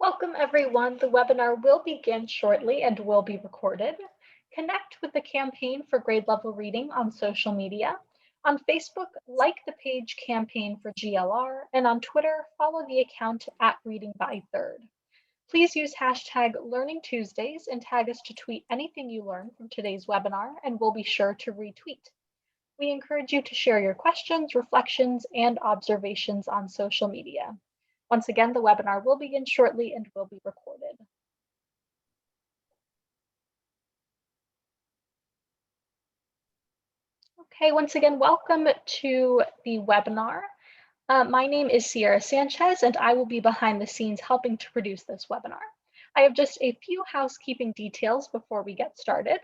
Welcome everyone. The webinar will begin shortly and will be recorded. Connect with the Campaign for Grade Level Reading on social media. On Facebook, like the page Campaign for GLR, and on Twitter, follow the account @ReadingByThird. Please use hashtag #LearningTuesdays and tag us to tweet anything you learn from today's webinar, and we'll be sure to retweet. We encourage you to share your questions, reflections, and observations on social media. Once again, the webinar will begin shortly and will be recorded. Okay, once again, welcome to the webinar. My name is Sierra Sanchez, and I will be behind the scenes helping to produce this webinar. I have just a few housekeeping details before we get started.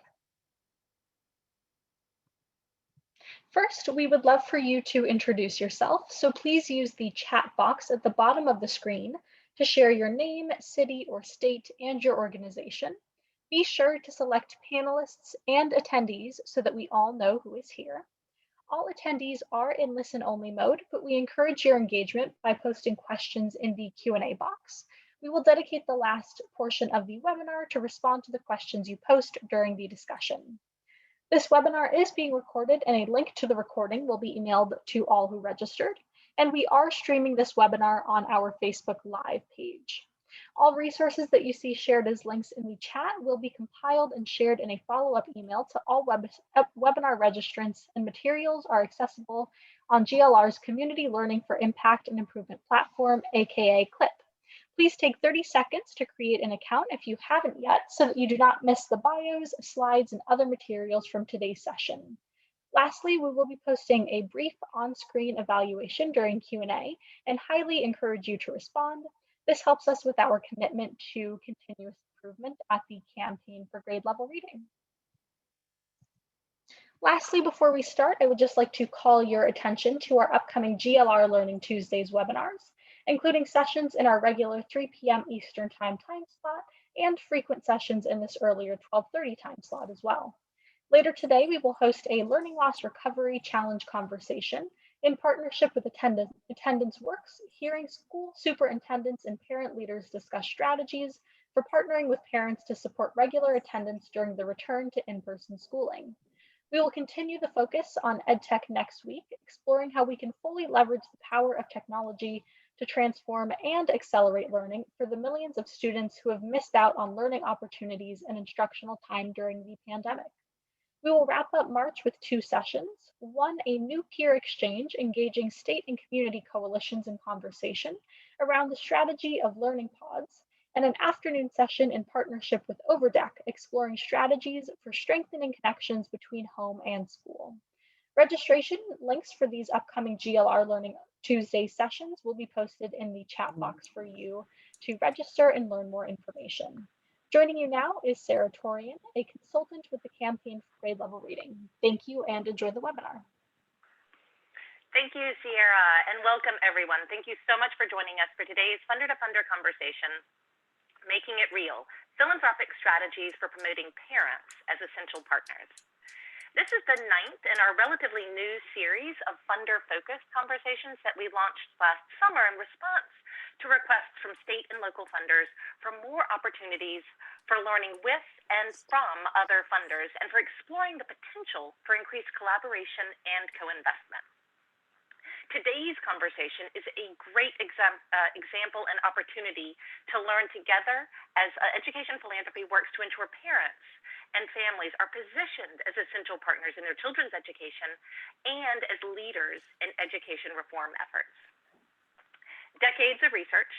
First, we would love for you to introduce yourself, so please use the chat box at the bottom of the screen to share your name, city, or state, and your organization. Be sure to select panelists and attendees so that we all know who is here. All attendees are in listen-only mode, but we encourage your engagement by posting questions in the Q&A box. We will dedicate the last portion of the webinar to respond to the questions you post during the discussion. This webinar is being recorded, and a link to the recording will be emailed to all who registered. And we are streaming this webinar on our Facebook Live page. All resources that you see shared as links in the chat will be compiled and shared in a follow-up email to all webinar registrants, and materials are accessible on GLR's Community Learning for Impact and Improvement platform, aka CLIP. Please take 30 seconds to create an account if you haven't yet, so that you do not miss the bios, slides, and other materials from today's session. Lastly, we will be posting a brief on-screen evaluation during Q&A and highly encourage you to respond. This helps us with our commitment to continuous improvement at the Campaign for Grade Level Reading. Lastly, before we start, I would just like to call your attention to our upcoming GLR Learning Tuesdays webinars, including sessions in our regular 3 p.m. Eastern time slot and frequent sessions in this earlier 12:30 time slot as well. Later today, we will host a Learning Loss Recovery Challenge conversation in partnership with Attendance Works, hearing school superintendents and parent leaders discuss strategies for partnering with parents to support regular attendance during the return to in-person schooling. We will continue the focus on EdTech next week, exploring how we can fully leverage the power of technology to transform and accelerate learning for the millions of students who have missed out on learning opportunities and instructional time during the pandemic. We will wrap up March with 2 sessions. One, a new peer exchange engaging state and community coalitions in conversation around the strategy of learning pods, and an afternoon session in partnership with Overdeck, exploring strategies for strengthening connections between home and school. Registration links for these upcoming GLR Learning Tuesday sessions will be posted in the chat box for you to register and learn more information. Joining you now is Sarah Torian, a consultant with the Campaign for Grade Level Reading. Thank you and enjoy the webinar. Thank you, Sierra, and welcome everyone. Thank you so much for joining us for today's Funder to Funder conversation, Making It Real, Philanthropic Strategies for Promoting Parents as Essential Partners. This is the 9th in our relatively new series of funder-focused conversations that we launched last summer in response to requests from state and local funders for more opportunities for learning with and from other funders, and for exploring the potential for increased collaboration and co-investment. Today's conversation is a great example and opportunity to learn together as education philanthropy works to ensure parents and families are positioned as essential partners in their children's education and as leaders in education reform efforts. Decades of research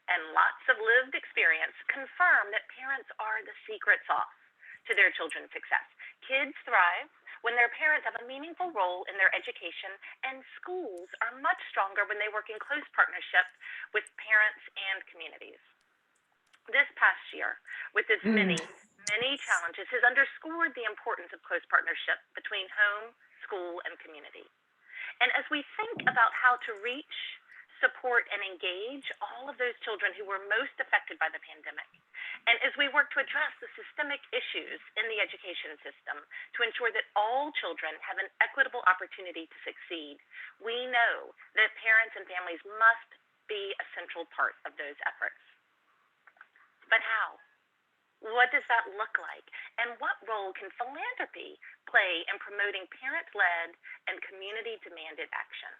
and lots of lived experience confirm that parents are the secret sauce to their children's success. Kids thrive when their parents have a meaningful role in their education, and schools are much stronger when they work in close partnership with parents and communities. This past year, with its many challenges, has underscored the importance of close partnership between home, school, and community. And as we think about how to reach, support, and engage all of those children who were most affected by the pandemic, and as we work to address the systemic issues in the education system to ensure that all children have an equitable opportunity to succeed, we know that parents and families must be a central part of those efforts. But how? What does that look like? And what role can philanthropy play in promoting parent-led and community-demanded action?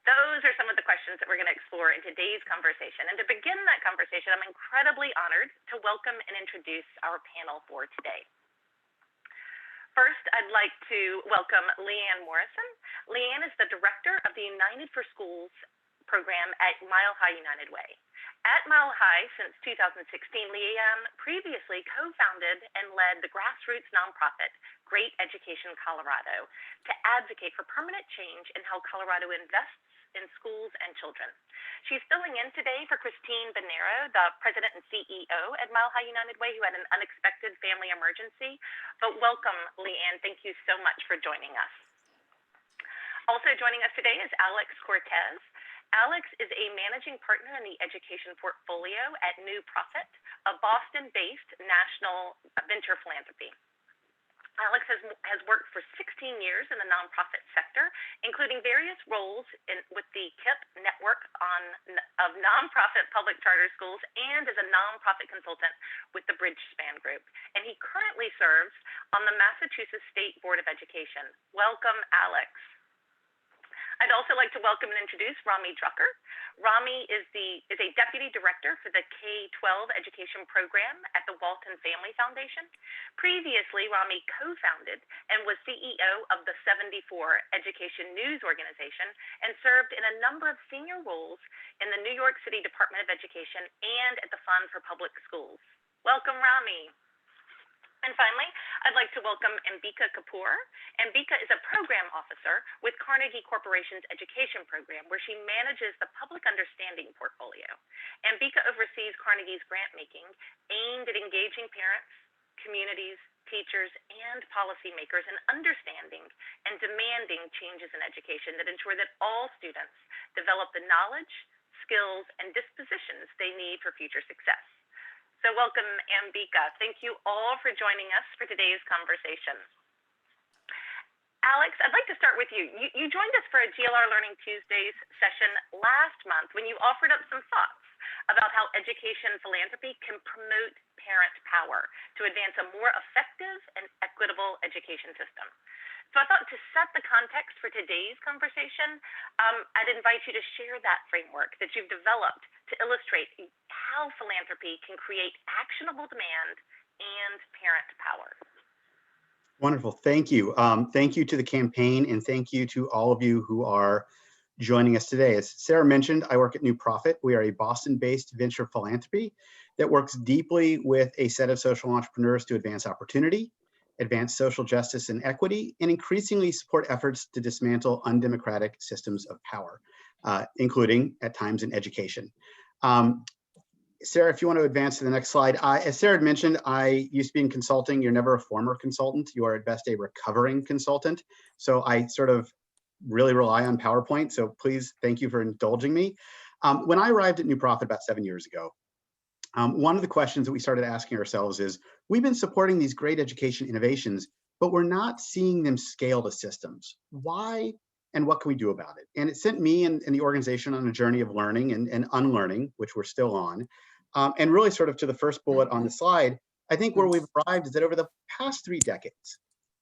Those are some of the questions that we're going to explore in today's conversation. And to begin that conversation, I'm incredibly honored to welcome and introduce our panel for today. First, I'd like to welcome Liane Morrison. Liane is the director of the United for Schools program at Mile High United Way. At Mile High since 2016, Liane previously co-founded and led the grassroots nonprofit Great Education Colorado to advocate for permanent change in how Colorado invests in schools and children. She's filling in today for Christine Bonero, the president and CEO at Mile High United Way, who had an unexpected family emergency. But welcome, Liane. Thank you so much for joining us. Also joining us today is Alex Cortez. Alex is a managing partner in the education portfolio at New Profit, a Boston-based national venture philanthropy. Alex has worked for 16 years in the nonprofit sector, including various roles with the KIP network of nonprofit public charter schools and as a nonprofit consultant with the Bridgespan Group. And he currently serves on the Massachusetts State Board of Education. Welcome, Alex. I'd also like to welcome and introduce Romy Drucker. Romy is a deputy director for the K-12 education program at the Walton Family Foundation. Previously, Romy co-founded and was CEO of the 74 Education News Organization and served in a number of senior roles in the New York City Department of Education and at the Fund for Public Schools. Welcome, Romy. And finally, I'd like to welcome Ambika Kapur. Ambika is a program officer with Carnegie Corporation's education program, where she manages the public understanding portfolio. Ambika oversees Carnegie's grant making aimed at engaging parents, communities, teachers, and policymakers in understanding and demanding changes in education that ensure that all students develop the knowledge, skills, and dispositions they need for future success. So welcome, Ambika. Thank you all for joining us for today's conversation. Alex, I'd like to start with you. You joined us for a GLR Learning Tuesdays session last month when you offered up some thoughts about how education philanthropy can promote parent power to advance a more effective and equitable education system. So I thought to set the context for today's conversation, I'd invite you to share that framework that you've developed to illustrate how philanthropy can create actionable demand and parent power. Wonderful, thank you. Thank you to the campaign, and thank you to all of you who are joining us today. As Sarah mentioned, I work at New Profit. We are a Boston-based venture philanthropy that works deeply with a set of social entrepreneurs to advance opportunity, advance social justice and equity, and increasingly support efforts to dismantle undemocratic systems of power, including at times in education. Sarah, if you want to advance to the next slide. As Sarah had mentioned, I used to be in consulting. You're never a former consultant. You are at best a recovering consultant. So I sort of really rely on PowerPoint. So please, thank you for indulging me. When I arrived at New Profit about 7 years ago, one of the questions that we started asking ourselves is, we've been supporting these great education innovations, but we're not seeing them scale to systems. Why? And what can we do about it? And it sent me and the organization on a journey of learning and unlearning, which we're still on. And really sort of to the first bullet on the slide, I think where we've arrived is that over the past 3 decades,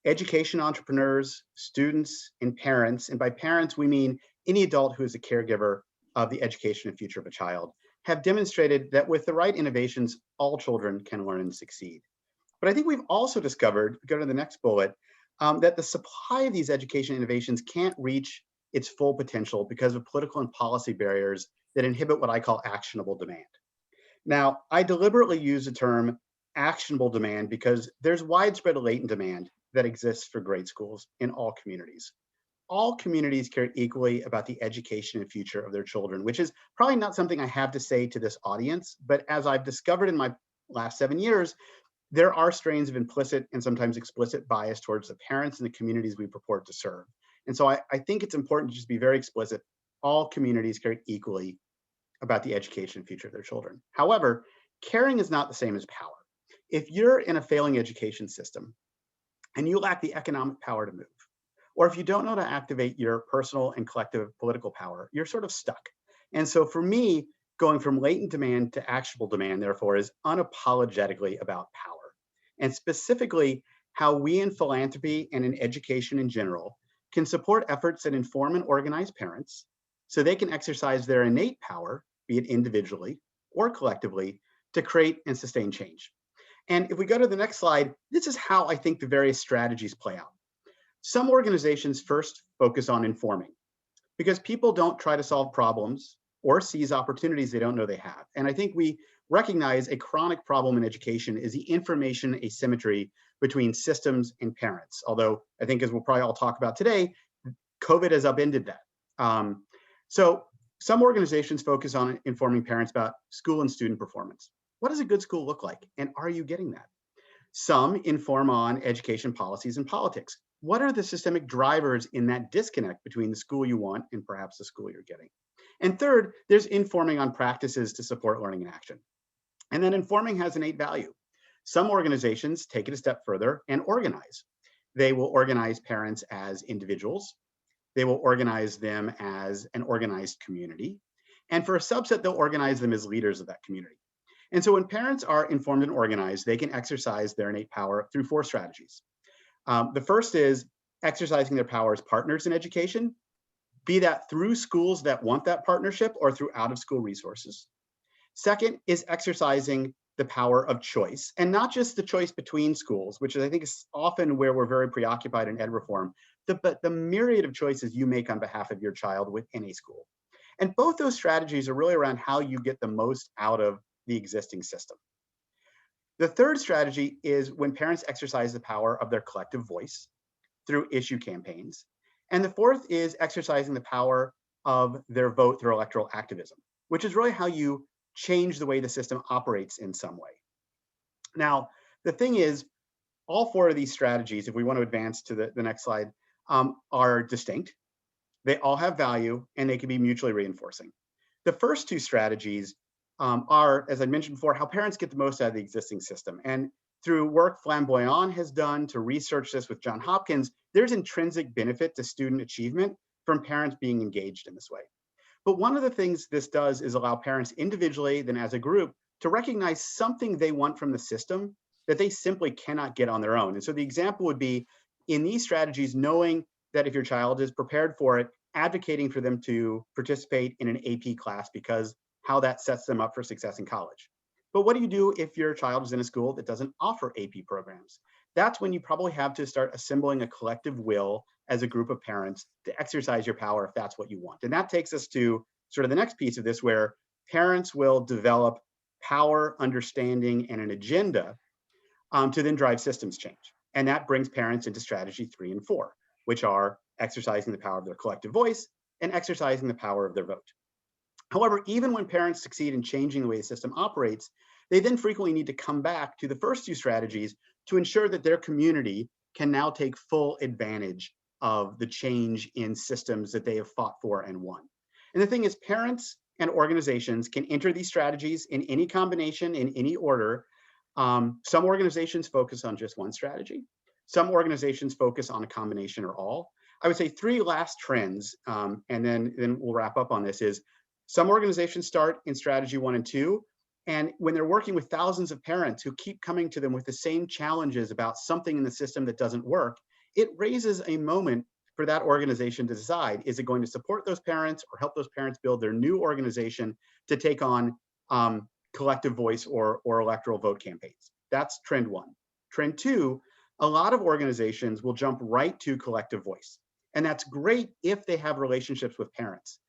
education entrepreneurs, students, and parents, and by parents, we mean any adult who is a caregiver of the education and future of a child, have demonstrated that with the right innovations, all children can learn and succeed. But I think we've also discovered, go to the next bullet, that the supply of these education innovations can't reach its full potential because of political and policy barriers that inhibit what I call actionable demand. Now, I deliberately use the term actionable demand because there's widespread latent demand that exists for grade schools in all communities. All communities care equally about the education and future of their children, which is probably not something I have to say to this audience, but as I've discovered in my last 7 years, there are strains of implicit and sometimes explicit bias towards the parents and the communities we purport to serve. And so I think it's important to just be very explicit. All communities care equally about the education and future of their children. However, caring is not the same as power. If you're in a failing education system and you lack the economic power to move, or if you don't know how to activate your personal and collective political power, you're sort of stuck. And so for me, Going from latent demand to actionable demand, therefore, is unapologetically about power, and specifically how we in philanthropy and in education in general can support efforts that inform and organize parents so they can exercise their innate power, be it individually or collectively, to create and sustain change. And if we go to the next slide, this is how I think the various strategies play out. Some organizations first focus on informing, because people don't try to solve problems or seize opportunities they don't know they have. And I think we recognize a chronic problem in education is the information asymmetry between systems and parents. Although I think, as we'll probably all talk about today, COVID has upended that. So some organizations focus on informing parents about school and student performance. What does a good school look like? And are you getting that? Some inform on education policies and politics. What are the systemic drivers in that disconnect between the school you want and perhaps the school you're getting? And third, there's informing on practices to support learning and action. And then informing has innate value. Some organizations take it a step further and organize. They will organize parents as individuals. They will organize them as an organized community. And for a subset, they'll organize them as leaders of that community. And so when parents are informed and organized, they can exercise their innate power through 4 strategies. The first is exercising their power as partners in education, be that through schools that want that partnership or through out-of-school resources. Second is exercising the power of choice, and not just the choice between schools, which I think is often where we're very preoccupied in ed reform, but the myriad of choices you make on behalf of your child within a school. And both those strategies are really around how you get the most out of the existing system. The third strategy is when parents exercise the power of their collective voice through issue campaigns. And the fourth is exercising the power of their vote through electoral activism, which is really how you change the way the system operates in some way. Now, the thing is, all 4 of these strategies, if we want to advance to the next slide, are distinct. They all have value and they can be mutually reinforcing. The first 2 strategies are, as I mentioned before, how parents get the most out of the existing system. And through work Flamboyant has done to research this with Johns Hopkins, there's intrinsic benefit to student achievement from parents being engaged in this way. But one of the things this does is allow parents individually, then as a group, to recognize something they want from the system that they simply cannot get on their own. And so the example would be in these strategies, knowing that if your child is prepared for it, advocating for them to participate in an AP class because how that sets them up for success in college. But what do you do if your child is in a school that doesn't offer AP programs? That's when you probably have to start assembling a collective will as a group of parents to exercise your power if that's what you want. And that takes us to sort of the next piece of this, where parents will develop power, understanding, and an agenda to then drive systems change. And that brings parents into strategy 3 and 4, which are exercising the power of their collective voice and exercising the power of their vote. However, even when parents succeed in changing the way the system operates, they then frequently need to come back to the first 2 strategies to ensure that their community can now take full advantage of the change in systems that they have fought for and won. And the thing is, parents and organizations can enter these strategies in any combination, in any order. Some organizations focus on just one strategy. Some organizations focus on a combination or all. I would say 3 last trends, and then we'll wrap up on this, is some organizations start in strategy 1 and 2, and when they're working with thousands of parents who keep coming to them with the same challenges about something in the system that doesn't work, it raises a moment for that organization to decide, is it going to support those parents or help those parents build their new organization to take on collective voice or electoral vote campaigns? That's trend 1. Trend 2, a lot of organizations will jump right to collective voice. And that's great if they have relationships with parents.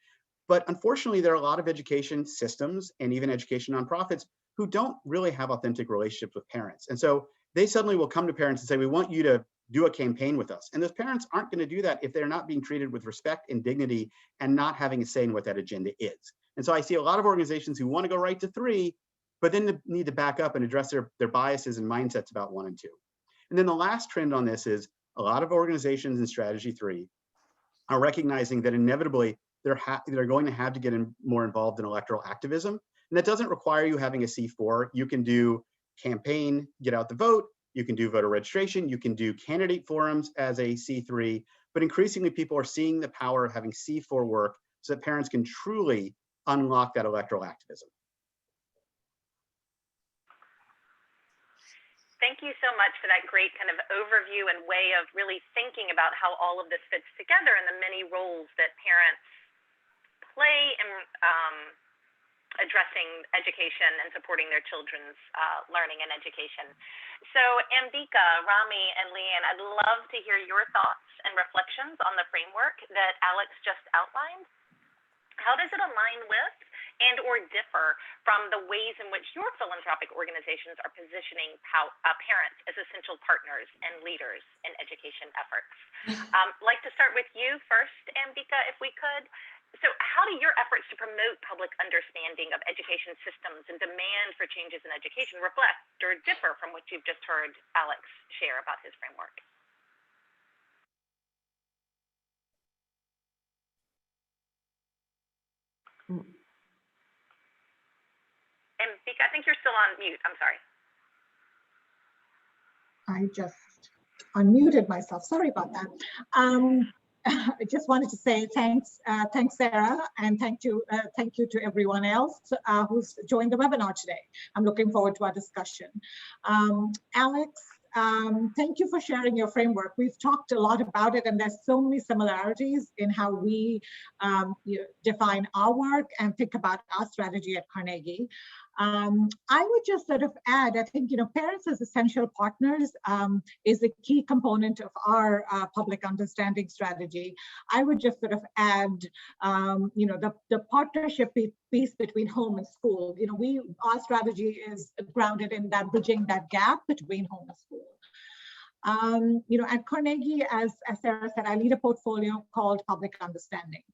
But unfortunately, there are a lot of education systems and even education nonprofits who don't really have authentic relationships with parents. And so they suddenly will come to parents and say, we want you to do a campaign with us. And those parents aren't going to do that if they're not being treated with respect and dignity and not having a say in what that agenda is. And so I see a lot of organizations who want to go right to 3, but then need to back up and address their biases and mindsets about 1 and 2. And then the last trend on this is a lot of organizations in strategy 3 are recognizing that inevitably they're going to have to get more involved in electoral activism. And that doesn't require you having a C4. You can do campaign, get out the vote. You can do voter registration. You can do candidate forums as a C3. But increasingly, people are seeing the power of having C4 work so that parents can truly unlock that electoral activism. Thank you so much for that great kind of overview and way of really thinking about how all of this fits together and the many roles that parents play in addressing education and supporting their children's learning and education. So Ambika, Romy, and Liane, I'd love to hear your thoughts and reflections on the framework that Alex just outlined. How does it align with and or differ from the ways in which your philanthropic organizations are positioning parents as essential partners and leaders in education efforts? Like to start with you first, Ambika, if we could. So how do your efforts to promote public understanding of education systems and demand for changes in education reflect or differ from what you've just heard Alex share about his framework? Ambika, I think you're still on mute. I'm sorry. I just unmuted myself. Sorry about that. I just wanted to say thanks, Sarah, and thank you to everyone else who's joined the webinar today. I'm looking forward to our discussion. Alex, thank you for sharing your framework. We've talked a lot about it, and there's so many similarities in how we define our work and think about our strategy at Carnegie. I would just sort of add, I think, parents as essential partners is a key component of our public understanding strategy. I would just sort of add, the partnership piece between home and school. Our strategy is grounded in that bridging that gap between home and school. At Carnegie, as Sarah said, I lead a portfolio called Public Understanding.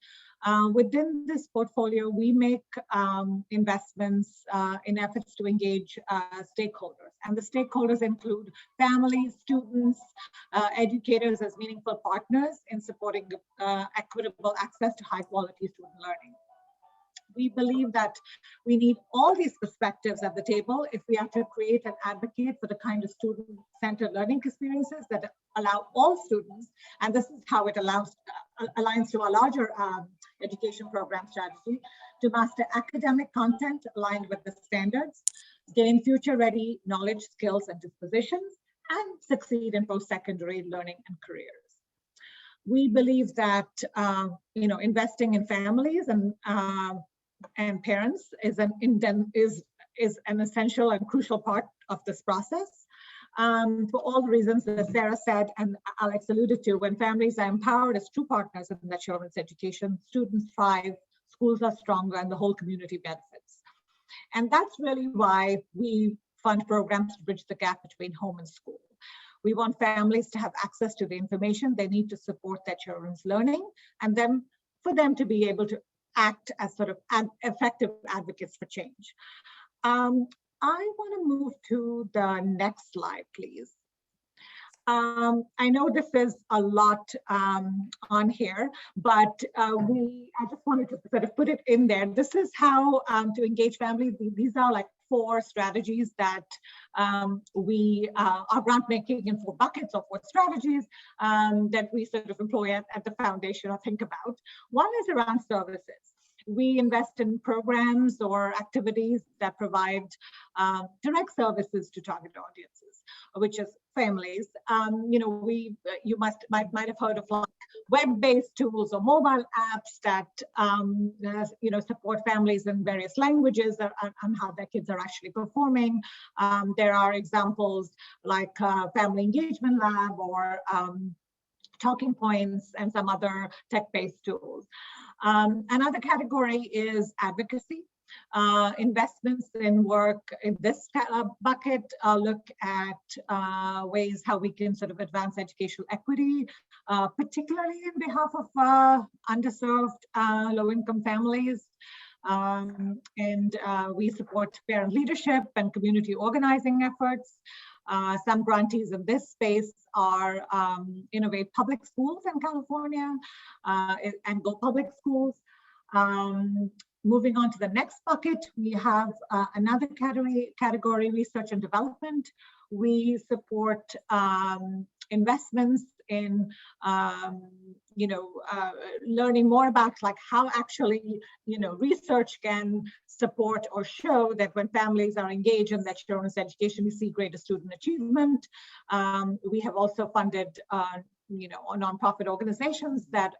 Within this portfolio, we make investments in efforts to engage stakeholders. And the stakeholders include families, students, educators as meaningful partners in supporting equitable access to high quality student learning. We believe that we need all these perspectives at the table if we are to create and advocate for the kind of student-centered learning experiences that allow all students, and this is how it aligns to our larger education program strategy, to master academic content aligned with the standards, gain future-ready knowledge, skills, and dispositions, and succeed in post-secondary learning and careers. We believe that investing in families and parents is an essential and crucial part of this process. For all the reasons that Sarah said and Alex alluded to, when families are empowered as true partners in their children's education, students thrive, schools are stronger, and the whole community benefits. And that's really why we fund programs to bridge the gap between home and school. We want families to have access to the information they need to support their children's learning, and then for them to be able to act as sort of effective advocates for change. I want to move to the next slide, please. I know this is a lot on here, but I just wanted to sort of put it in there. This is how to engage families. These are like 4 strategies that we are grant making in 4 buckets of 4 strategies that we sort of employ at the foundation or think about. One is around services. We invest in programs or activities that provide direct services to target audiences, which is families. You might have heard of like web-based tools or mobile apps that support families in various languages and how their kids are actually performing. There are examples like Family Engagement Lab or Talking Points and some other tech-based tools. Another category is advocacy. Investments in work in this bucket look at ways how we can sort of advance educational equity, particularly in behalf of underserved low-income families. And we support parent leadership and community organizing efforts. Some grantees in this space are Innovate Public Schools in California and Go Public Schools. Moving on to the next bucket, we have another category, research and development. We support investments in learning more about like how actually research can support or show that when families are engaged in their children's education, we see greater student achievement. We have also funded nonprofit organizations that,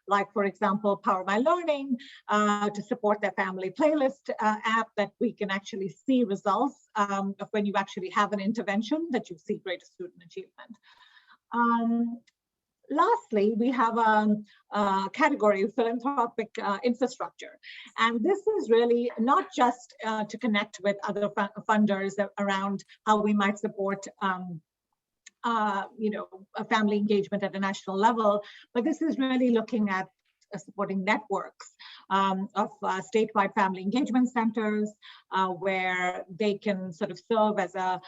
like for example, Power My Learning, to support their family playlist app, that we can actually see results of when you actually have an intervention, that you see greater student achievement. Lastly, we have a category of philanthropic infrastructure. And this is really not just to connect with other funders around how we might support a family engagement at a national level, but this is really looking at supporting networks of statewide family engagement centers where they can sort of serve as a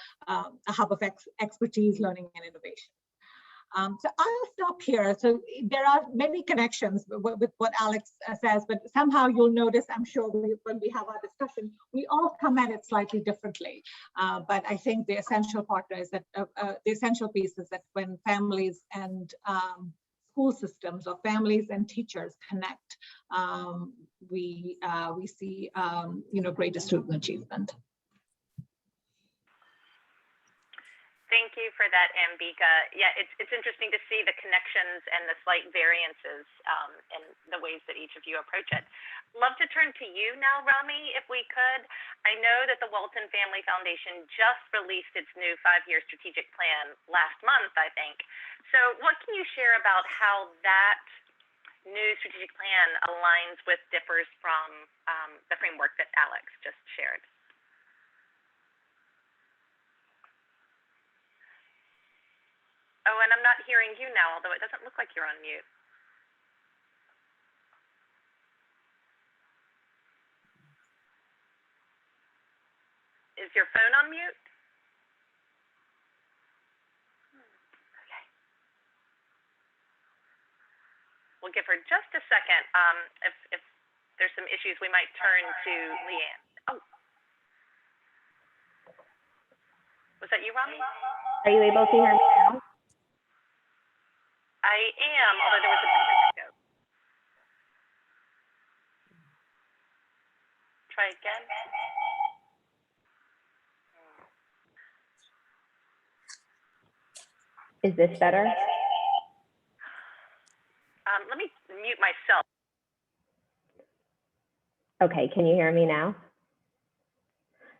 hub of expertise, learning, and innovation. So I'll stop here. So there are many connections with what Alex says, but somehow you'll notice, I'm sure when we have our discussion, we all come at it slightly differently. But I think the essential part is that the essential piece is that when families and school systems, or families and teachers connect, we see greater student achievement. Thank you for that, Ambika. Yeah, it's interesting to see the connections and the slight variances in the ways that each of you approach it. Love to turn to you now, Romy, if we could. I know that the Walton Family Foundation just released its new 5-year strategic plan last month, I think. So what can you share about how that new strategic plan aligns with, differs from the framework that Alex just shared? Oh, and I'm not hearing you now, although it doesn't look like you're on mute. Is your phone on mute? Okay. We'll give her just a second. If there's some issues, we might turn to Liane. Oh. Was that you, Romy? Are you able to hear me now? I am, although there was a bit of echo. Try again. Is this better? Let me mute myself. Okay, can you hear me now?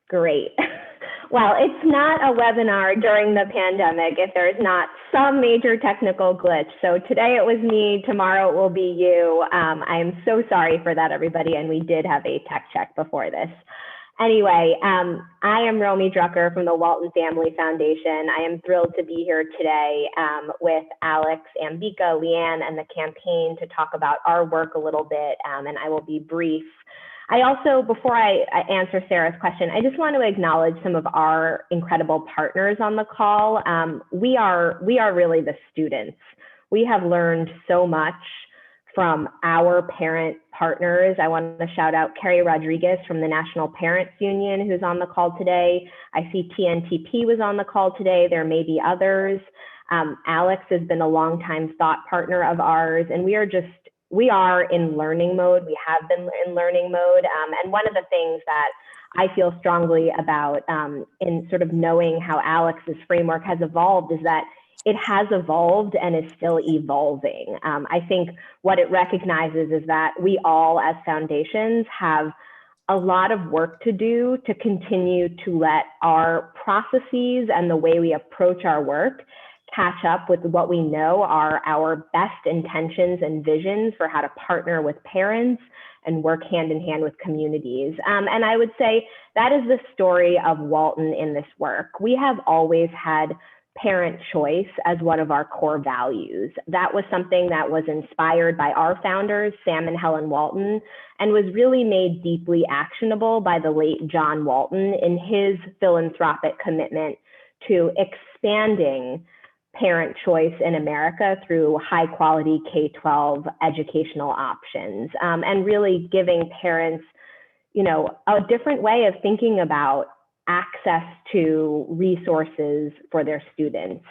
Great. Well, it's not a webinar during the pandemic if there's not some major technical glitch. So today it was me, tomorrow it will be you. I am so sorry for that, everybody, and we did have a tech check before this. Anyway, I am Romy Drucker from the Walton Family Foundation. I am thrilled to be here today with Alex, Ambika, Liane, and the campaign to talk about our work a little bit, and I will be brief. I also, before I answer Sarah's question, I just want to acknowledge some of our incredible partners on the call. We are really the students. We have learned so much from our parent partners. I want to shout out Carrie Rodriguez from the National Parents Union, who's on the call today. I see TNTP was on the call today. There may be others. Alex has been a longtime thought partner of ours, and we are in learning mode. We have been in learning mode. And one of the things that I feel strongly about in sort of knowing how Alex's framework has evolved is that it has evolved and is still evolving. I think what it recognizes is that we all as foundations have a lot of work to do to continue to let our processes and the way we approach our work catch up with what we know are our best intentions and visions for how to partner with parents and work hand in hand with communities. And I would say that is the story of Walton in this work. We have always had parent choice as one of our core values. That was something that was inspired by our founders, Sam and Helen Walton, and was really made deeply actionable by the late John Walton in his philanthropic commitment to expanding parent choice in America through high quality K-12 educational options, and really giving parents, a different way of thinking about access to resources for their students.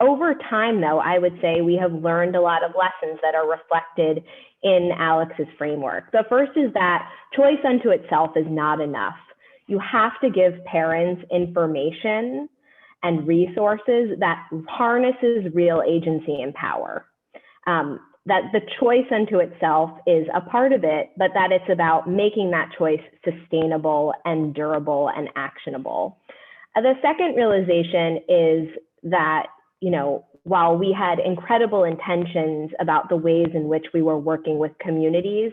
Over time, though, I would say we have learned a lot of lessons that are reflected in Alex's framework. The first is that choice unto itself is not enough. You have to give parents information and resources that harnesses real agency and power. That the choice unto itself is a part of it, but that it's about making that choice sustainable and durable and actionable. The second realization is that, while we had incredible intentions about the ways in which we were working with communities,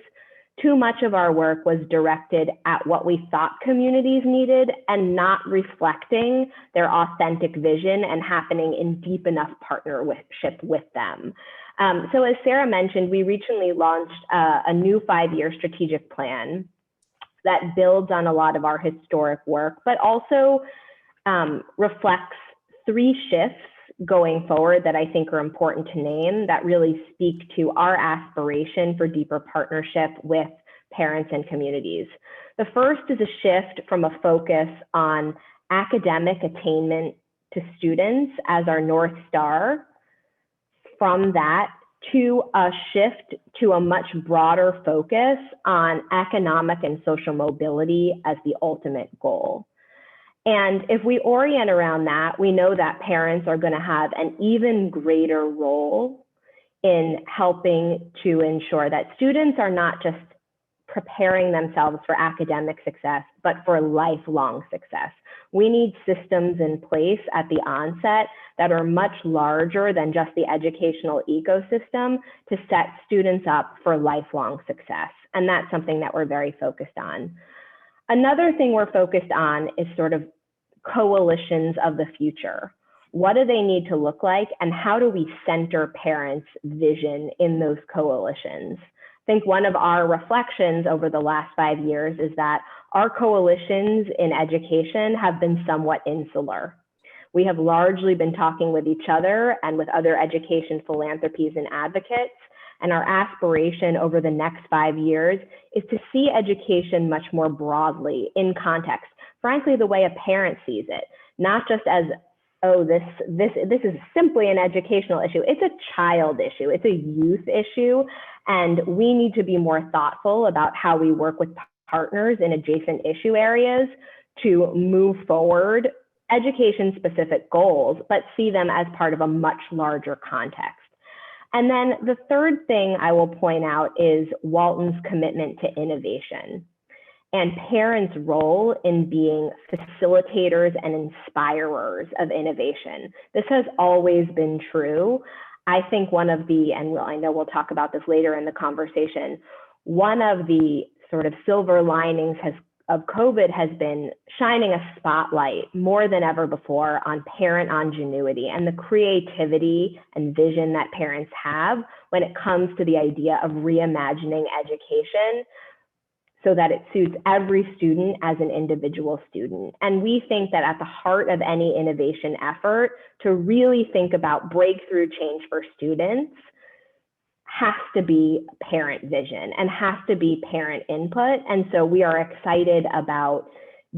too much of our work was directed at what we thought communities needed and not reflecting their authentic vision and happening in deep enough partnership with them. So as Sarah mentioned, we recently launched a new 5-year strategic plan that builds on a lot of our historic work, but also reflects 3 shifts going forward that I think are important to name that really speak to our aspiration for deeper partnership with parents and communities. The first is a shift from a focus on academic attainment to students as our North Star, from that to a shift to a much broader focus on economic and social mobility as the ultimate goal. And if we orient around that, we know that parents are going to have an even greater role in helping to ensure that students are not just preparing themselves for academic success, but for lifelong success. We need systems in place at the onset that are much larger than just the educational ecosystem to set students up for lifelong success. And that's something that we're very focused on. Another thing we're focused on is sort of coalitions of the future. What do they need to look like, and how do we center parents' vision in those coalitions? I think one of our reflections over the last 5 years is that our coalitions in education have been somewhat insular. We have largely been talking with each other and with other education philanthropies and advocates, and our aspiration over the next 5 years is to see education much more broadly in context, frankly, the way a parent sees it, not just as, oh, this is simply an educational issue. It's a child issue, it's a youth issue, and we need to be more thoughtful about how we work with partners in adjacent issue areas to move forward education-specific goals, but see them as part of a much larger context. And then the third thing I will point out is Walton's commitment to innovation and parents' role in being facilitators and inspirers of innovation. This has always been true. I think one of the, and I know we'll talk about this later in the conversation, one of the sort of silver linings of COVID has been shining a spotlight more than ever before on parent ingenuity and the creativity and vision that parents have when it comes to the idea of reimagining education so that it suits every student as an individual student. And we think that at the heart of any innovation effort to really think about breakthrough change for students has to be parent vision and has to be parent input. And so we are excited about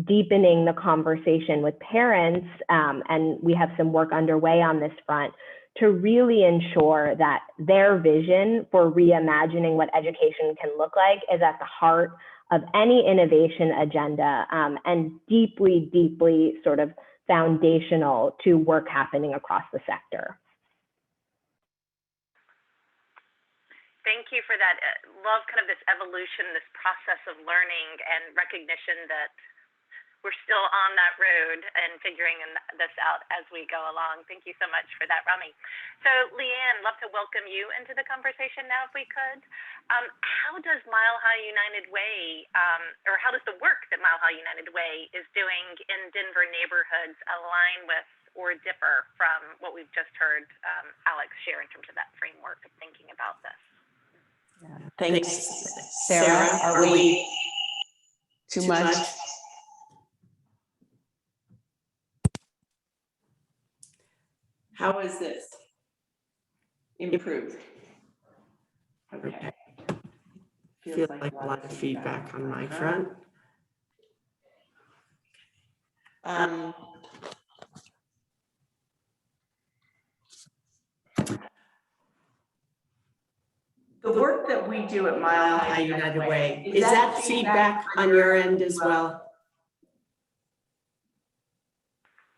deepening the conversation with parents, and we have some work underway on this front to really ensure that their vision for reimagining what education can look like is at the heart of any innovation agenda, and deeply, deeply sort of foundational to work happening across the sector. Thank you for that. Love kind of this evolution, this process of learning and recognition that we're still on that road and figuring this out as we go along. Thank you so much for that, Romy. So Liane, love to welcome you into the conversation now if we could. How does Mile High United Way, or how does the work that Mile High United Way is doing in Denver neighborhoods align with or differ from what we've just heard Alex share in terms of that framework of thinking about this? Yeah. Thanks, Sarah. Are we too much? How is this? Improved. Okay. Feels like a lot of feedback on my front. The work that we do at Mile High United Way, is that feedback on your end as well?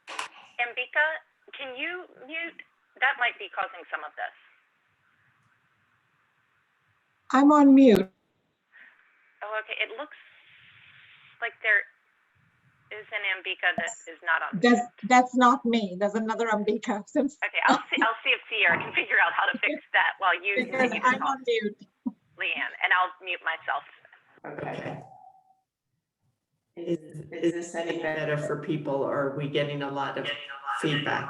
Ambika, can you mute? That might be causing some of this. I'm on mute. Oh, okay. It looks like there is an Ambika that is not on mute. That's not me. There's another Ambika. Okay, I'll see if Sierra can figure out how to fix that while you Because continue to I'm talk, on mute. Liane, and I'll mute myself. Okay. Is this any better for people, or are we getting a lot of feedback?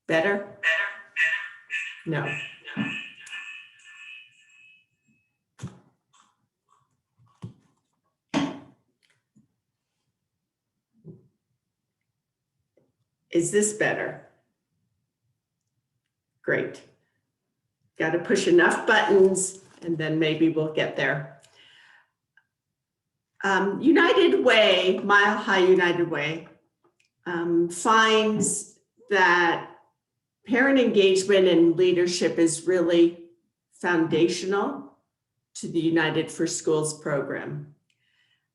Better? No. Is this better? Great. Got to push enough buttons and then maybe we'll get there. United Way, Mile High United Way, finds that parent engagement and leadership is really foundational to the United for Schools program.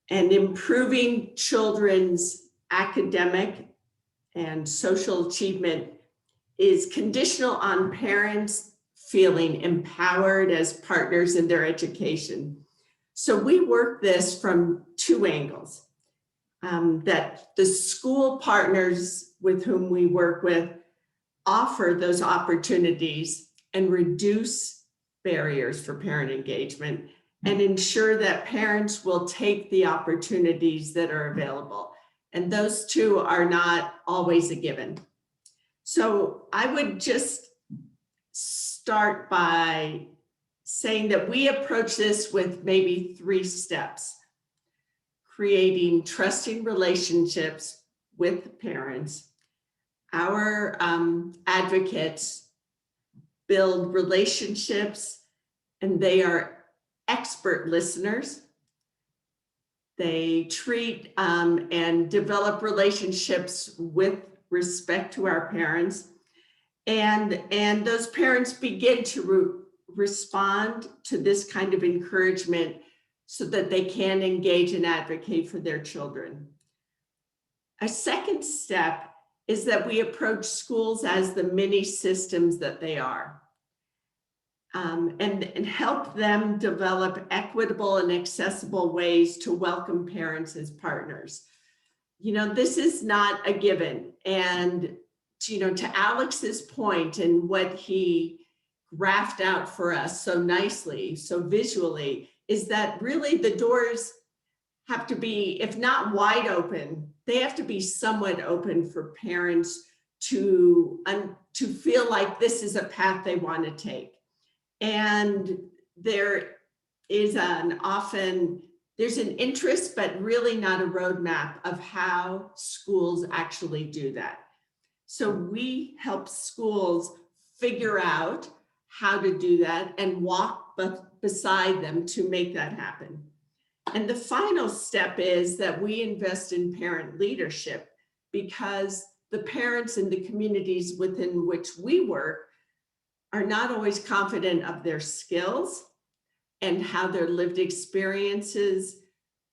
And improving children's academic and social achievement is conditional on parents feeling empowered as partners in their education. So we work this from two angles, that the school partners with whom we work with offer those opportunities and reduce barriers for parent engagement and ensure that parents will take the opportunities that are available. And those two are not always a given. So I would just start by saying that we approach this with maybe 3 steps: creating trusting relationships with parents. Our advocates build relationships and they are expert listeners. They treat and develop relationships with respect to our parents. And those parents begin to respond to this kind of encouragement so that they can engage and advocate for their children. A second step is that we approach schools as the mini systems that they are, and help them develop equitable and accessible ways to welcome parents as partners. You know, this is not a given. And, you know, to Alex's point and what he graphed out for us so nicely, so visually, is that really the doors have to be, if not wide open, they have to be somewhat open for parents to feel like this is a path they want to take. And there is there's an interest, but really not a roadmap of how schools actually do that. So we help schools figure out how to do that and walk beside them to make that happen. And the final step is that we invest in parent leadership, because the parents in the communities within which we work are not always confident of their skills and how their lived experiences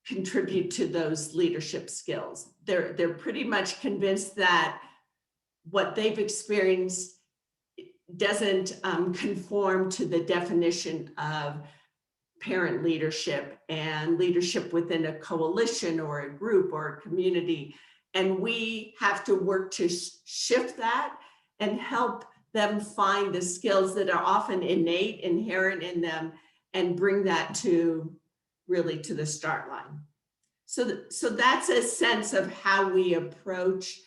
contribute to those leadership skills. They're pretty much convinced that what they've experienced doesn't conform to the definition of parent leadership and leadership within a coalition or a group or a community. And we have to work to shift that and help them find the skills that are often innate, inherent in them, and bring that to really to the start line. So that's a sense of how we approach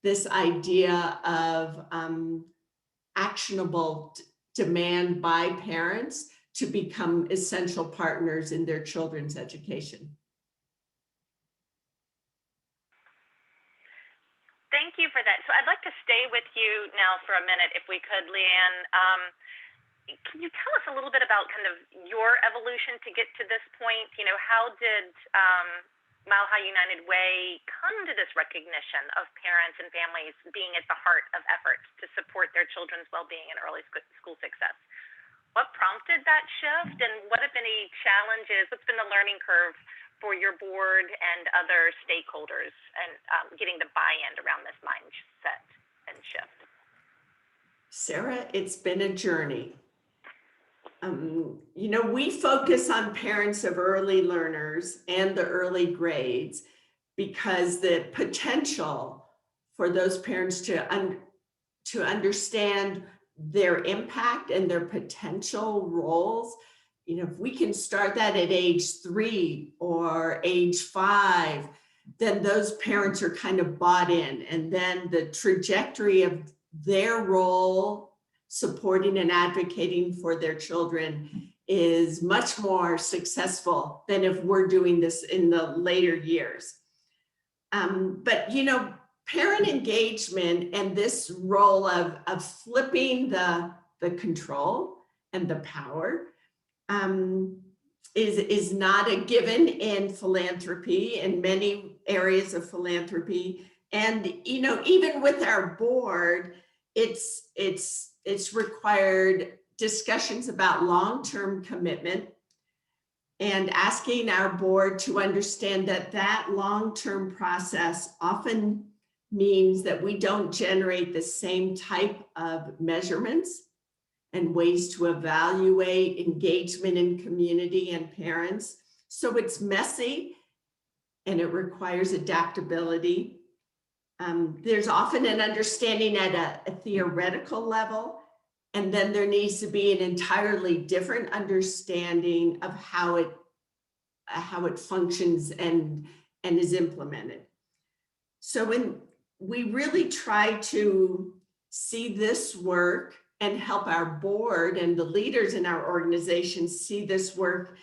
this idea of actionable demand by parents to become essential partners in their children's education. Thank you for that. So I'd like to stay with you now for a minute, if we could, Liane. can you tell us a little bit about kind of your evolution to get to this point? You know, how did Mile High United Way come to this recognition of parents and families being at the heart of efforts to support their children's well-being and early school success? What prompted that shift, and what, if any, challenges, what's been the learning curve for your board and other stakeholders and getting the buy-in around this mindset and shift? Sarah, it's been a journey. You know, we focus on parents of early learners and the early grades because the potential for those parents to understand their impact and their potential roles, you know, if we can start that at age 3 or age 5, then those parents are kind of bought in, and then the trajectory of their role supporting and advocating for their children is much more successful than if we're doing this in the later years. But, you know, parent engagement and this role of flipping the control and the power is not a given in philanthropy, in many areas of philanthropy. And, you know, even with our board, it's required discussions about long-term commitment and asking our board to understand that that long-term process often means that we don't generate the same type of measurements and ways to evaluate engagement in community and parents. So it's messy and it requires adaptability. There's often an understanding at a theoretical level, and then there needs to be an entirely different understanding of how it functions and is implemented. So when we really try to see this work and help our board and the leaders in our organization see this work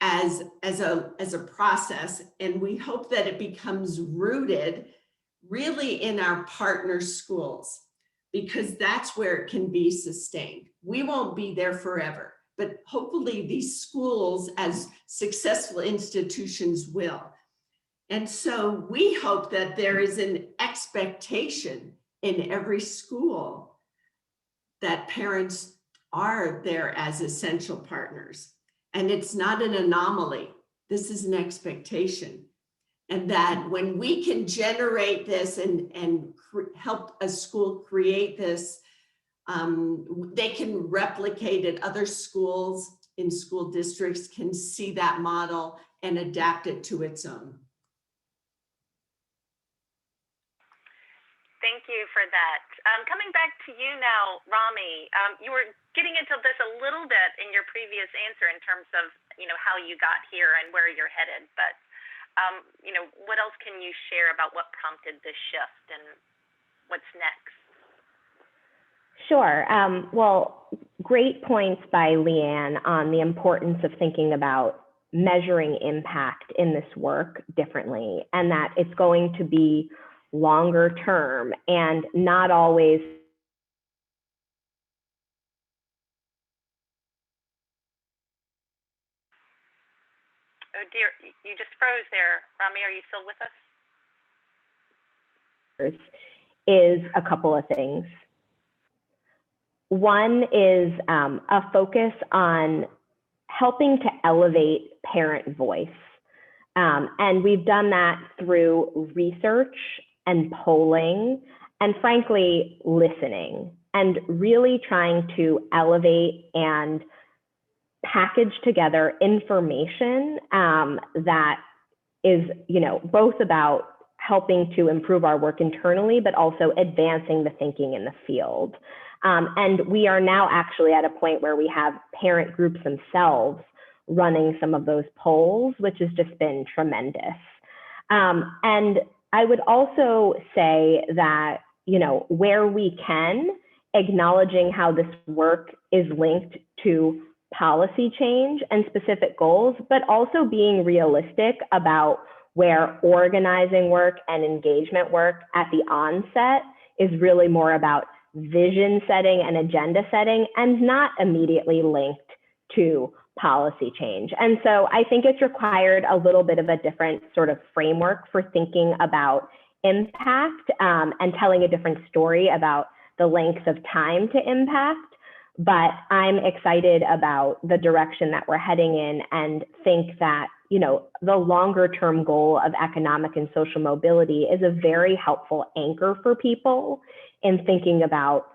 as a process, and we hope that it becomes rooted really in our partner schools, because that's where it can be sustained. We won't be there forever, but hopefully these schools as successful institutions will. And so we hope that there is an expectation in every school that parents are there as essential partners. And it's not an anomaly. This is an expectation. And that when we can generate this and help a school create this, they can replicate it. Other schools in school districts can see that model and adapt it to its own. Thank you for that. Coming back to you now, Romy, you were getting into this a little bit in your previous answer in terms of, you know, how you got here and where you're headed, but you know, what else can you share about what prompted this shift and what's next? Sure. Well, great points by Liane on the importance of thinking about measuring impact in this work differently, and that it's going to be longer term and not always Oh dear, you just froze there. Romy, are you still with us? Is a couple of things. One is a focus on helping to elevate parent voice. And we've done that through research and polling and frankly, listening, and really trying to elevate and package together information that is, you know, both about helping to improve our work internally, but also advancing the thinking in the field. And we are now actually at a point where we have parent groups themselves running some of those polls, which has just been tremendous. And I would also say that, you know, where we can, acknowledging how this work is linked to policy change and specific goals, but also being realistic about where organizing work and engagement work at the onset is really more about vision setting and agenda setting, and not immediately linked to policy change. And so I think it's required a little bit of a different sort of framework for thinking about impact and telling a different story about the length of time to impact. But I'm excited about the direction that we're heading in, and think that, you know, the longer term goal of economic and social mobility is a very helpful anchor for people in thinking about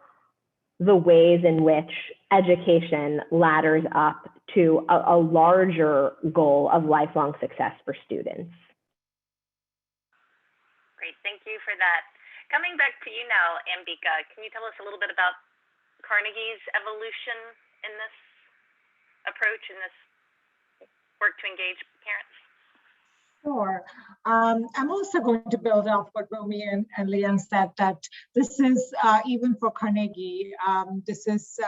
the ways in which education ladders up to a larger goal of lifelong success for students. Great, thank you for that. Coming back to you now, Ambika, can you tell us a little bit about Carnegie's evolution in this approach, in this work to engage parents? Sure. I'm also going to build off what Romy and Liane said, that this is, even for Carnegie, this is,